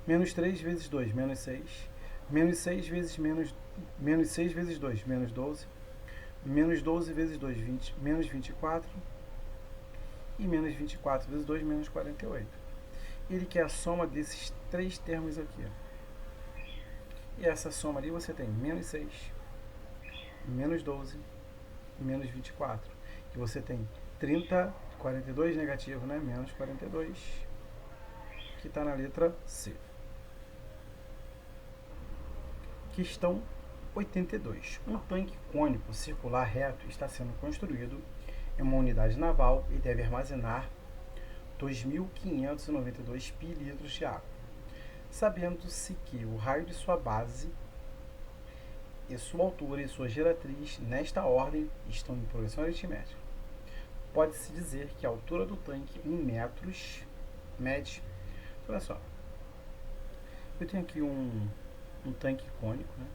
Menos 3 vezes 2, menos 6. Menos 6 vezes menos 6 vezes 2, menos 12. Menos 12 vezes 2, 20, menos 24. E menos 24 vezes 2, menos 48. Ele quer a soma desses 3 termos aqui. E essa soma ali você tem menos 6, menos 12 e menos 24. E você tem 30, 42 negativo, né? Menos 42, que está na letra C. Questão 82. Um tanque cônico circular reto está sendo construído em uma unidade naval e deve armazenar 2.592 pilitros de água. Sabendo-se que o raio de sua base e sua altura e sua geratriz, nesta ordem, estão em progressão aritmética, pode-se dizer que a altura do tanque em metros mede... Olha só. Eu tenho aqui um tanque cônico, né?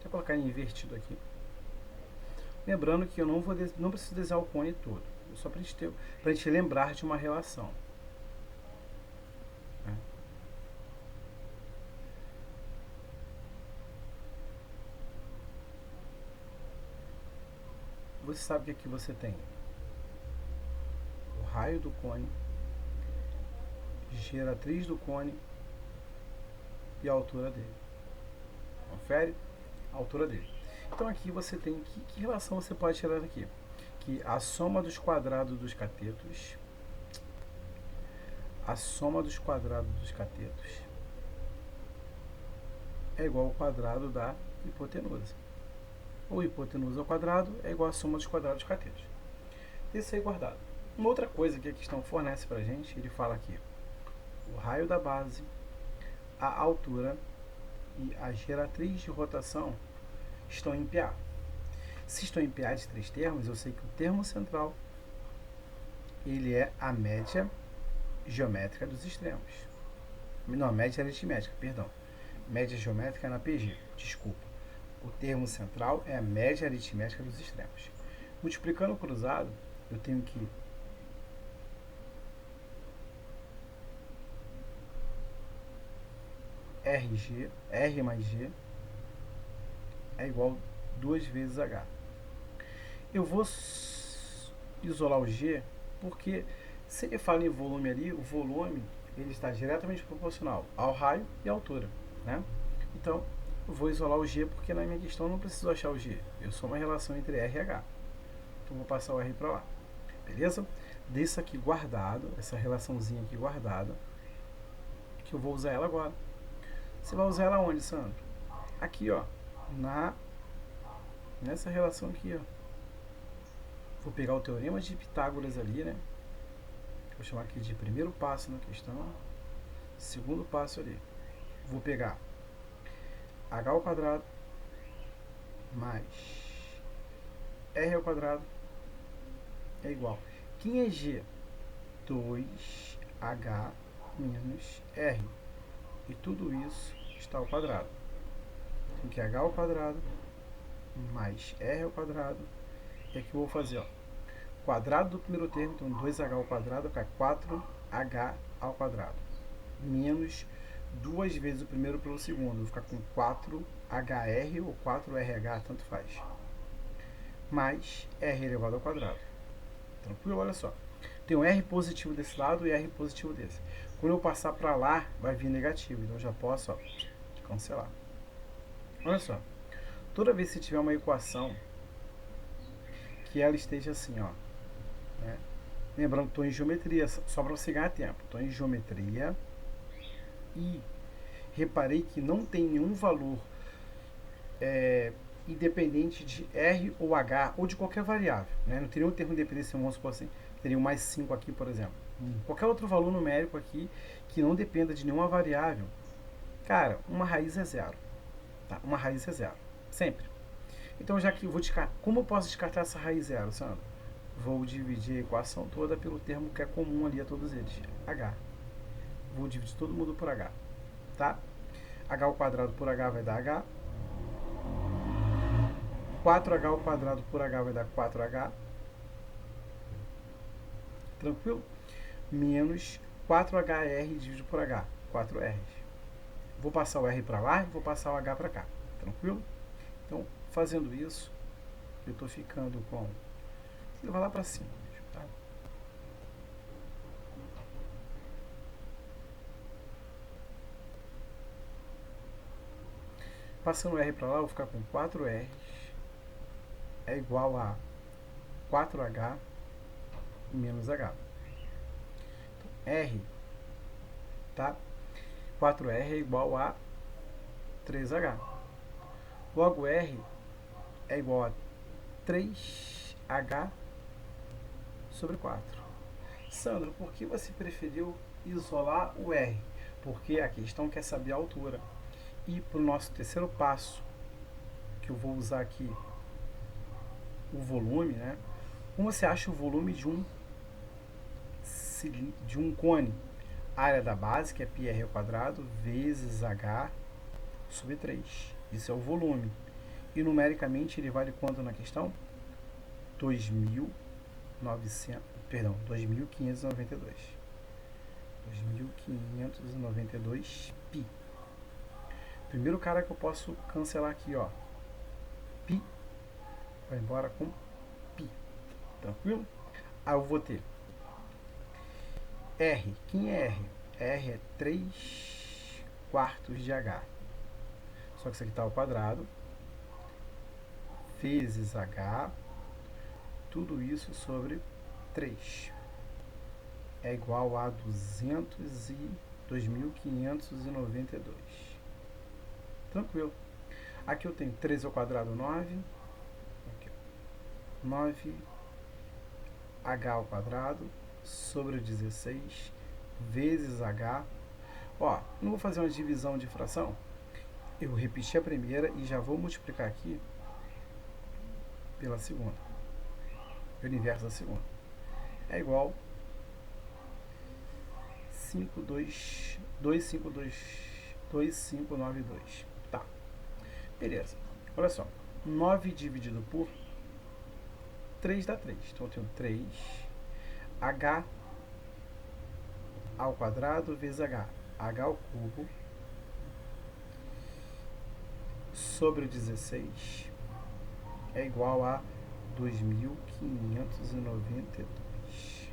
Vou colocar ele invertido aqui. Lembrando que eu não preciso desenhar o cone todo. Só para a gente lembrar de uma relação. Né? Você sabe que aqui você tem o raio do cone, geratriz do cone e a altura dele. Confere a altura dele. Então aqui você tem que relação você pode tirar daqui? Que a soma dos quadrados dos catetos, é igual ao quadrado da hipotenusa. Ou hipotenusa ao quadrado é igual à soma dos quadrados dos catetos. Isso aí guardado. Uma outra coisa que a questão fornece para a gente, ele fala aqui, o raio da base, a altura e a geratriz de rotação estão em PA. Se estão em PA de 3 termos, eu sei que o termo central ele é a média geométrica dos extremos. Não, média aritmética, perdão. Média geométrica é na PG, desculpa. O termo central é a média aritmética dos extremos. Multiplicando o cruzado, eu tenho que R mais G é igual a 2 vezes H. Eu vou isolar o G porque se ele fala em volume ali, o volume ele está diretamente proporcional ao raio e à altura, né? Então, eu vou isolar o G porque na minha questão eu não preciso achar o G. Eu sou uma relação entre R e H. Então, vou passar o R para lá. Beleza? Deixa aqui guardado, essa relaçãozinha aqui guardada, que eu vou usar ela agora. Você vai usar ela onde, Sandro? Aqui, ó. Nessa relação aqui, ó. Vou pegar o teorema de Pitágoras ali, né? Vou chamar aqui de primeiro passo na questão. Segundo passo ali. Vou pegar h ao quadrado mais r ao quadrado é igual. Quem é g? 2h menos r. E tudo isso está ao quadrado. Tem que h ao quadrado mais r ao quadrado. E aqui eu vou fazer, ó, quadrado do primeiro termo, então 2h ao quadrado vai ficar 4h ao quadrado. Menos 2 vezes o primeiro pelo segundo, vou ficar com 4hr ou 4rh, tanto faz. Mais r elevado ao quadrado. Tranquilo? Olha só. Tem um r positivo desse lado e r positivo desse. Quando eu passar para lá, vai vir negativo. Então, eu já posso, ó, cancelar. Olha só. Toda vez que tiver uma equação que ela esteja assim, ó, né? Lembrando que estou em geometria, só para você ganhar tempo. Estou em geometria e reparei que não tem nenhum valor independente de R ou H ou de qualquer variável, né? Não teria um termo independente, vamos supor assim, teria um mais 5 aqui, por exemplo. Qualquer outro valor numérico aqui que não dependa de nenhuma variável, cara, uma raiz é zero. Tá? Uma raiz é zero. Sempre. Então, já que eu vou descartar, como eu posso descartar essa raiz zero, Sandro? Vou dividir a equação toda pelo termo que é comum ali a todos eles, H. Vou dividir todo mundo por H, tá? H ao quadrado por H vai dar H. 4H ao quadrado por H vai dar 4H. Tranquilo? Menos 4HR dividido por H, 4R. Vou passar o R para lá e vou passar o H para cá. Tranquilo? Então, fazendo isso, eu estou ficando com... Ele vai lá para cima. Tá? Passando o R para lá, eu vou ficar com 4R é igual a 4H menos H. Então, R, tá? 4R é igual a 3H. Logo, R é igual a 3H sobre 4. Sandro, por que você preferiu isolar o R? Porque a questão quer saber a altura. E para o nosso terceiro passo, que eu vou usar aqui o volume, né? Como você acha o volume de um cone? A área da base, que é πr ao quadrado, vezes h sobre 3. Isso é o volume. E numericamente ele vale quanto na questão? 2.592. 2.592 π. Primeiro cara que eu posso cancelar aqui, ó. Π vai embora com π. Tranquilo? Aí eu vou ter R. Quem é R? R é 3/4 de H. Só que isso aqui está ao quadrado. Vezes H. Tudo isso sobre 3. É igual a 2.592. Tranquilo. Aqui eu tenho 3 ao quadrado, 9. Aqui, 9. h ao quadrado sobre 16 vezes h. Ó, não vou fazer uma divisão de fração. Eu vou repetir a primeira e já vou multiplicar aqui pela segunda. Pelo inverso da segunda. É igual 2592. Tá. Beleza. Olha só. 9 dividido por 3 dá 3. Então eu tenho 3h ao quadrado vezes h ao cubo sobre 16 é igual a 2.592.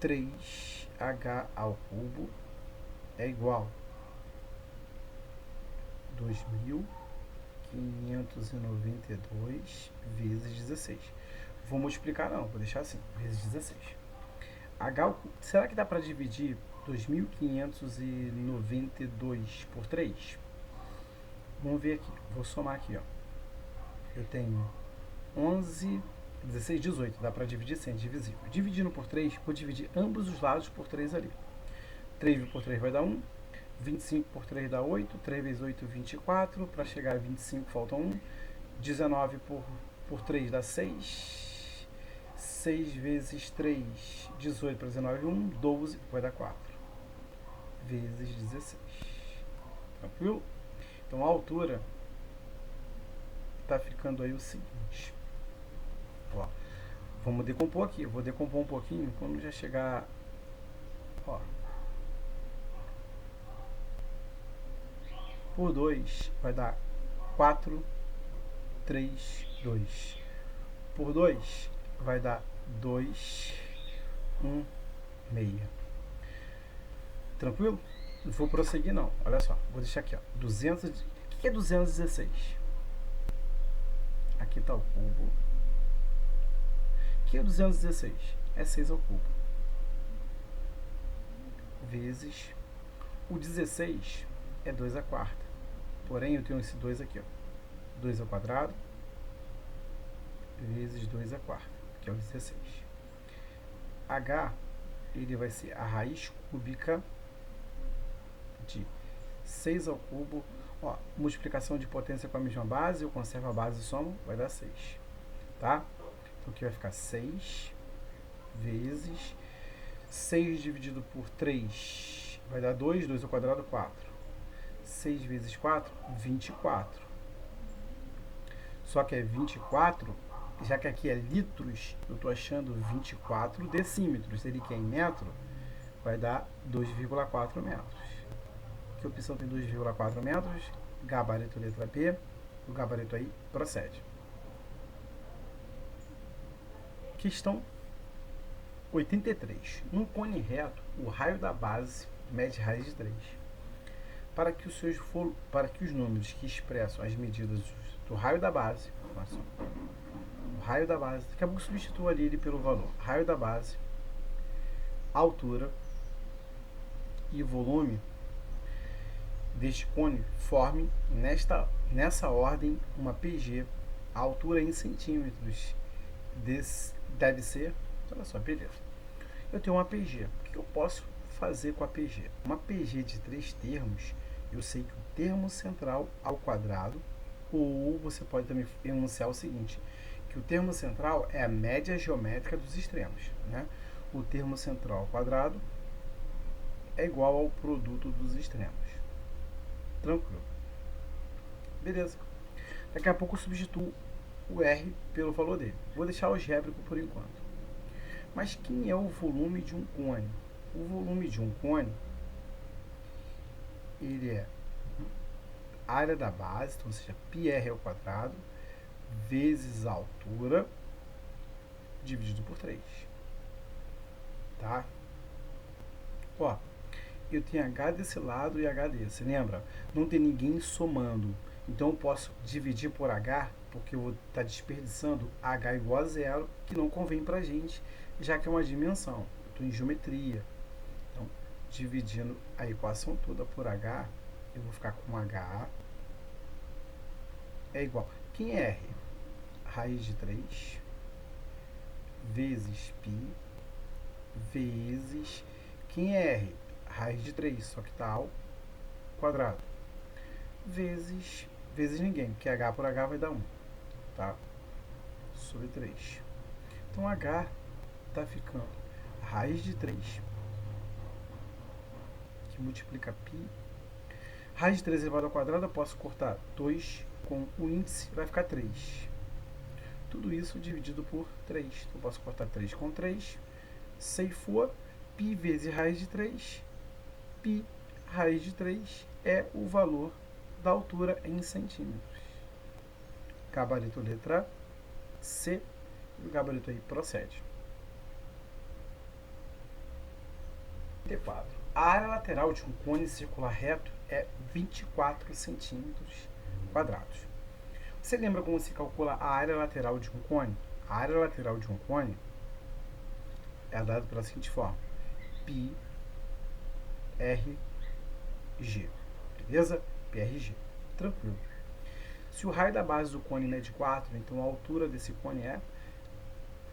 3h ao cubo é igual a 2.592 vezes 16. Vou multiplicar não, vou deixar assim, vezes 16. H ao cubo. Será que dá para dividir 2.592 por 3? Vamos ver aqui, vou somar aqui, ó. Eu tenho 11, 16, 18, dá para dividir sem, divisível. Dividindo por 3, vou dividir ambos os lados por 3 ali. 3 por 3 vai dar 1, 25 por 3 dá 8, 3 vezes 8, 24, para chegar a 25 falta 1, 19 por 3 dá 6, 6 vezes 3, 18 para 19, 1, 12, vai dar 4, vezes 16. Tranquilo? Então a altura está ficando aí o seguinte. Ó, vamos decompor aqui. Eu vou decompor um pouquinho quando já chegar. Ó, por 2 vai dar 4, 3, 2. Por 2 vai dar 2, 1, meia. Tranquilo? Não vou prosseguir não. Olha só, vou deixar aqui, ó. 200. O que é 216? Aqui está o cubo. O que é 216? É 6 ao cubo. Vezes. O 16 é 2 à quarta. Porém, eu tenho esse 2 aqui, ó. 2 ao quadrado. Vezes 2 à quarta, que é o 16. H, ele vai ser a raiz cúbica de 6 ao cubo. Ó, multiplicação de potência com a mesma base, eu conservo a base e somo, vai dar 6. Tá? Então aqui vai ficar 6 vezes 6 dividido por 3 vai dar 2, 2 ao quadrado, 4. 6 vezes 4, 24. Só que é 24, já que aqui é litros, eu estou achando 24 decímetros. Ele que é em metro, vai dar 2,4 metros. Que opção tem 2,4 metros? Gabarito letra P. O gabarito aí procede. Questão 83. Num cone reto, o raio da base mede raiz de 3. Para que os números que expressam as medidas do raio da base, o raio da base, daqui a pouco substitua ali ele pelo valor. Raio da base, altura e volume deste cone forme nessa ordem uma PG. A altura em centímetros deve ser, olha só, beleza. Eu tenho uma PG. O que eu posso fazer com a PG? Uma PG de 3 termos, eu sei que o termo central ao quadrado, ou você pode também enunciar o seguinte, que o termo central é a média geométrica dos extremos, né? O termo central ao quadrado é igual ao produto dos extremos. Tranquilo. Beleza. Daqui a pouco eu substituo o R pelo valor dele. Vou deixar algébrico por enquanto. Mas quem é o volume de um cone? O volume de um cone, ele é a área da base, então, ou seja, πr ao quadrado, vezes a altura, dividido por 3. Tá? Ó, eu tenho H desse lado e H desse. Lembra? Não tem ninguém somando. Então eu posso dividir por H, porque eu vou estar desperdiçando H igual a 0, que não convém pra gente, já que é uma dimensão. Eu estou em geometria. Então, dividindo a equação toda por H, eu vou ficar com H é igual. Quem é R? raiz de 3 vezes π vezes, quem é R? Raiz de 3, só que está ao quadrado, vezes ninguém, que H por H vai dar 1, tá? Sobre 3. Então H está ficando raiz de 3, que multiplica π. Raiz de 3 elevado ao quadrado, eu posso cortar 2 com o índice, vai ficar 3. Tudo isso dividido por 3. Então eu posso cortar 3 com 3. Ceifou, π vezes raiz de 3. π raiz de 3 é o valor da altura em centímetros. Gabarito letra C. O gabarito aí procede. 4. A área lateral de um cone circular reto é 24 centímetros quadrados. Você lembra como se calcula a área lateral de um cone? A área lateral de um cone é dada pela seguinte forma: π RG. Beleza? PRG. Tranquilo. Se o raio da base do cone mede 4, então a altura desse cone é...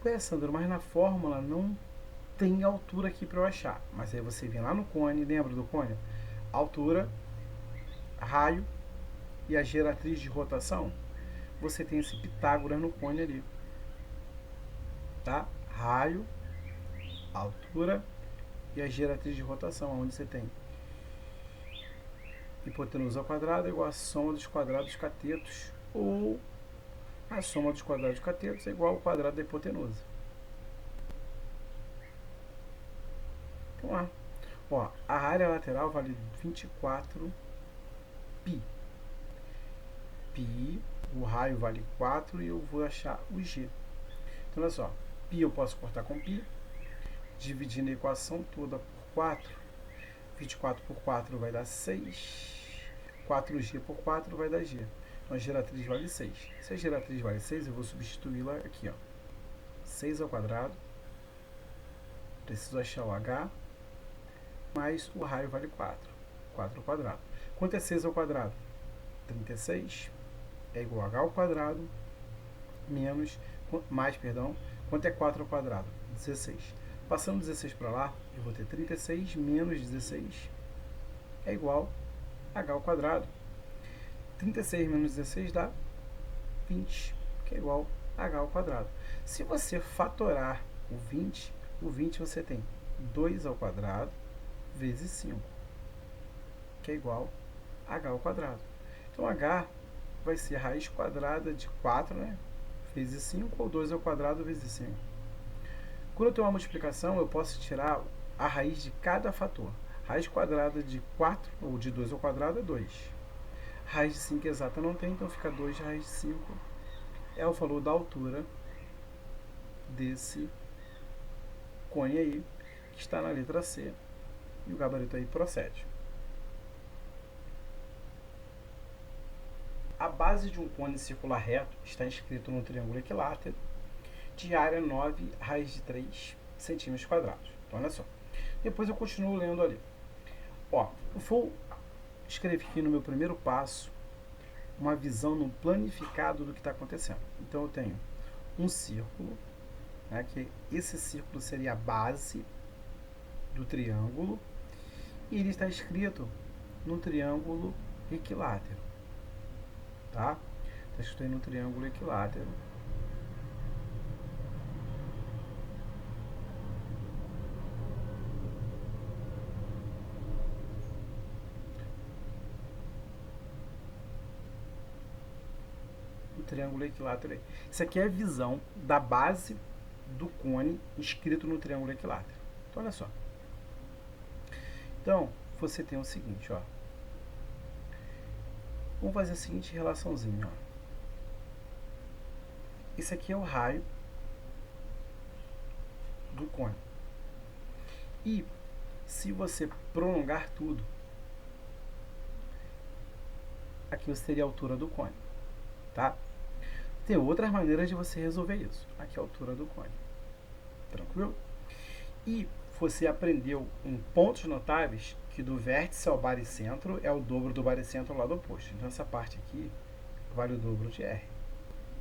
Ué, Sandro, mas na fórmula não tem altura aqui para eu achar. Mas aí você vem lá no cone, lembra do cone? Altura, raio e a geratriz de rotação. Você tem esse Pitágoras no cone ali. Tá? Raio, altura e a geratriz de rotação, onde você tem hipotenusa ao quadrado é igual a soma dos quadrados catetos, ou a soma dos quadrados catetos é igual ao quadrado da hipotenusa. Vamos lá. Ó, a área lateral vale 24 π. Π, o raio vale 4 e eu vou achar o G. Então, olha só. Π eu posso cortar com π, dividindo a equação toda por 4. 24 por 4 vai dar 6. 4G por 4 vai dar G. Então a geratriz vale 6. Se a geratriz vale 6, eu vou substituí-la aqui, ó. 6 ao quadrado. Preciso achar o H. Mais o raio vale 4. 4 ao quadrado. Quanto é 6 ao quadrado? 36 é igual a H ao quadrado quanto é 4 ao quadrado? 16. Passando 16 para lá, eu vou ter 36 menos 16 é igual a H ao quadrado. 36 menos 16 dá 20, que é igual a H ao quadrado. Se você fatorar o 20 você tem 2 ao quadrado vezes 5, que é igual a H ao quadrado. Então, H vai ser raiz quadrada de 4, né, vezes 5, ou 2 ao quadrado vezes 5. Quando eu tenho uma multiplicação, eu posso tirar a raiz de cada fator. Raiz quadrada de 4, ou de 2 ao quadrado, é 2. Raiz de 5 exata não tem, então fica 2 raiz de 5. É o valor da altura desse cone aí, que está na letra C. E o gabarito aí procede. A base de um cone circular reto está inscrito no triângulo equilátero de área 9 raiz de 3 centímetros quadrados. Então, olha só. Depois eu continuo lendo ali. Ó, eu vou escrever aqui no meu primeiro passo uma visão no planificado do que está acontecendo. Então, eu tenho um círculo, né, que esse círculo seria a base do triângulo, e ele está escrito no triângulo equilátero. Tá? Está escrito aí no triângulo equilátero. Triângulo equilátero aí. Isso aqui é a visão da base do cone inscrito no triângulo equilátero. Então, olha só. Então, você tem o seguinte, ó. Vamos fazer a seguinte relaçãozinha, ó. Esse aqui é o raio do cone. E se você prolongar tudo, aqui você teria a altura do cone, tá? Tem outras maneiras de você resolver isso. Aqui é a altura do cone. Tranquilo? E você aprendeu em pontos notáveis que do vértice ao baricentro é o dobro do baricentro ao lado oposto. Então, essa parte aqui vale o dobro de R.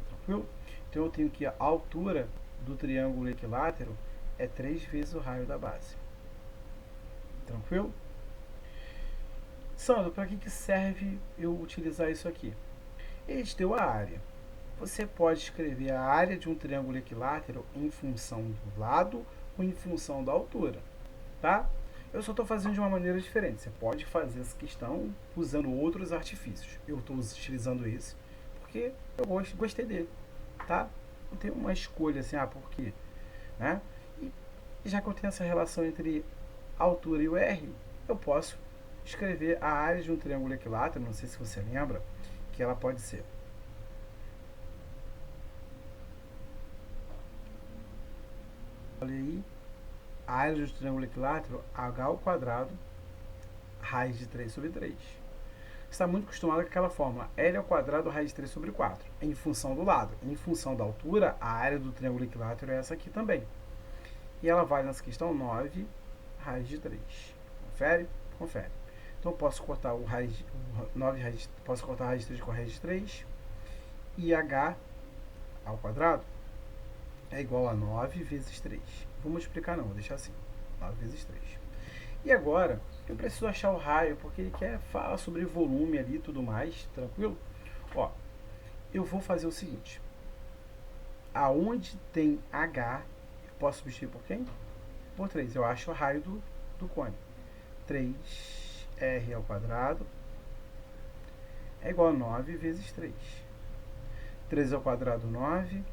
Tranquilo? Então eu tenho que a altura do triângulo equilátero é 3 vezes o raio da base. Tranquilo? Sandro, para que serve eu utilizar isso aqui? Ele te deu a área. Você pode escrever a área de um triângulo equilátero em função do lado ou em função da altura, tá? Eu só estou fazendo de uma maneira diferente. Você pode fazer essa questão usando outros artifícios. Eu estou utilizando esse porque eu gostei dele, tá? Não tem uma escolha assim, por quê? Né? E já que eu tenho essa relação entre a altura e o R, eu posso escrever a área de um triângulo equilátero, não sei se você lembra, que ela pode ser olha aí, a área do triângulo equilátero, h ao quadrado, raiz de 3 sobre 3. Você está muito acostumado com aquela fórmula, L ao quadrado, raiz de 3 sobre 4, em função do lado. Em função da altura, a área do triângulo equilátero é essa aqui também. E ela vale nessa questão 9 raiz de 3. Confere? Confere. Então, eu posso cortar o posso cortar a raiz de 3 com a raiz de 3. E h ao quadrado é igual a 9 vezes 3. Vou multiplicar não, vou deixar assim. 9 vezes 3. E agora, eu preciso achar o raio, porque ele quer falar sobre volume ali e tudo mais, tranquilo? Ó, eu vou fazer o seguinte. Aonde tem h, eu posso substituir por quem? Por 3. Eu acho o raio do cone. 3r ao quadrado é igual a 9 vezes 3. 3 ao quadrado, 9.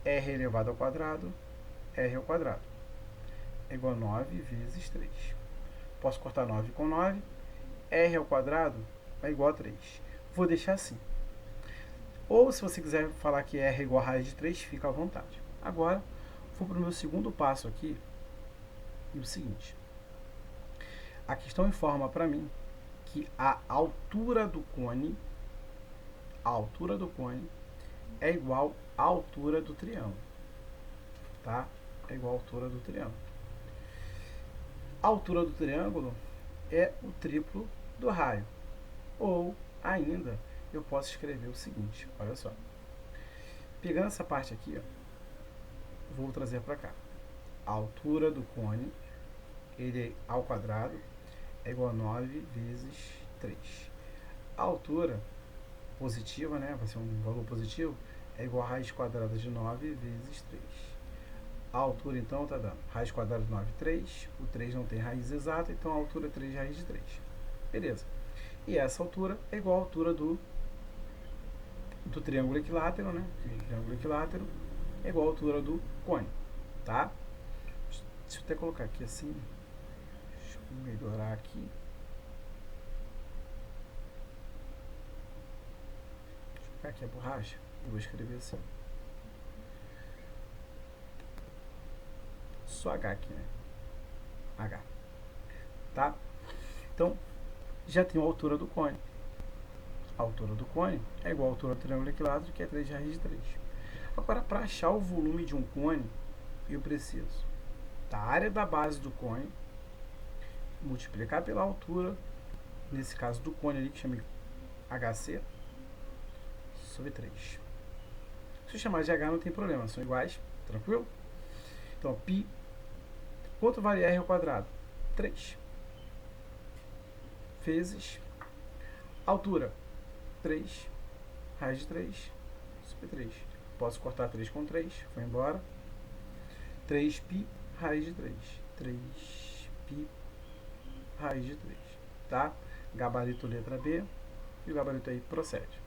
R elevado ao quadrado, R ao quadrado. É igual a 9 vezes 3. Posso cortar 9 com 9. R ao quadrado é igual a 3. Vou deixar assim. Ou se você quiser falar que R é igual a raiz de 3, fica à vontade. Agora, vou para o meu segundo passo aqui. E o seguinte. A questão informa para mim que a altura do cone é igual à altura do triângulo. Tá? É igual à altura do triângulo. A altura do triângulo é o triplo do raio. Ou, ainda, eu posso escrever o seguinte. Olha só. Pegando essa parte aqui, ó, vou trazer para cá. A altura do cone, ele ao quadrado, é igual a 9 vezes 3. A altura positiva, né, vai ser um valor positivo, é igual a raiz quadrada de 9 vezes 3. A altura, então, está dando raiz quadrada de 9, 3. O 3 não tem raiz exata, então a altura é 3 raiz de 3. Beleza. E essa altura é igual à altura do triângulo equilátero, né? O triângulo equilátero é igual à altura do cone, tá? Deixa eu até colocar aqui assim. Deixa eu melhorar aqui. Deixa eu pegar aqui a borracha e vou escrever assim. Só H aqui, né? H. Tá? Então, já tenho a altura do cone. A altura do cone é igual à altura do triângulo equilátero, que é 3 raiz de 3. Agora, para achar o volume de um cone, eu preciso da área da base do cone, multiplicar pela altura, nesse caso do cone ali, que chama HC, sobre 3. Se eu chamar de H, não tem problema, são iguais, tranquilo? Então, π, quanto vale R ao quadrado? 3. Vezes altura, 3, raiz de 3, sobre 3. Posso cortar 3 com 3, foi embora. 3π, raiz de 3. 3π, raiz de 3. Tá? Gabarito letra B, e o gabarito aí procede.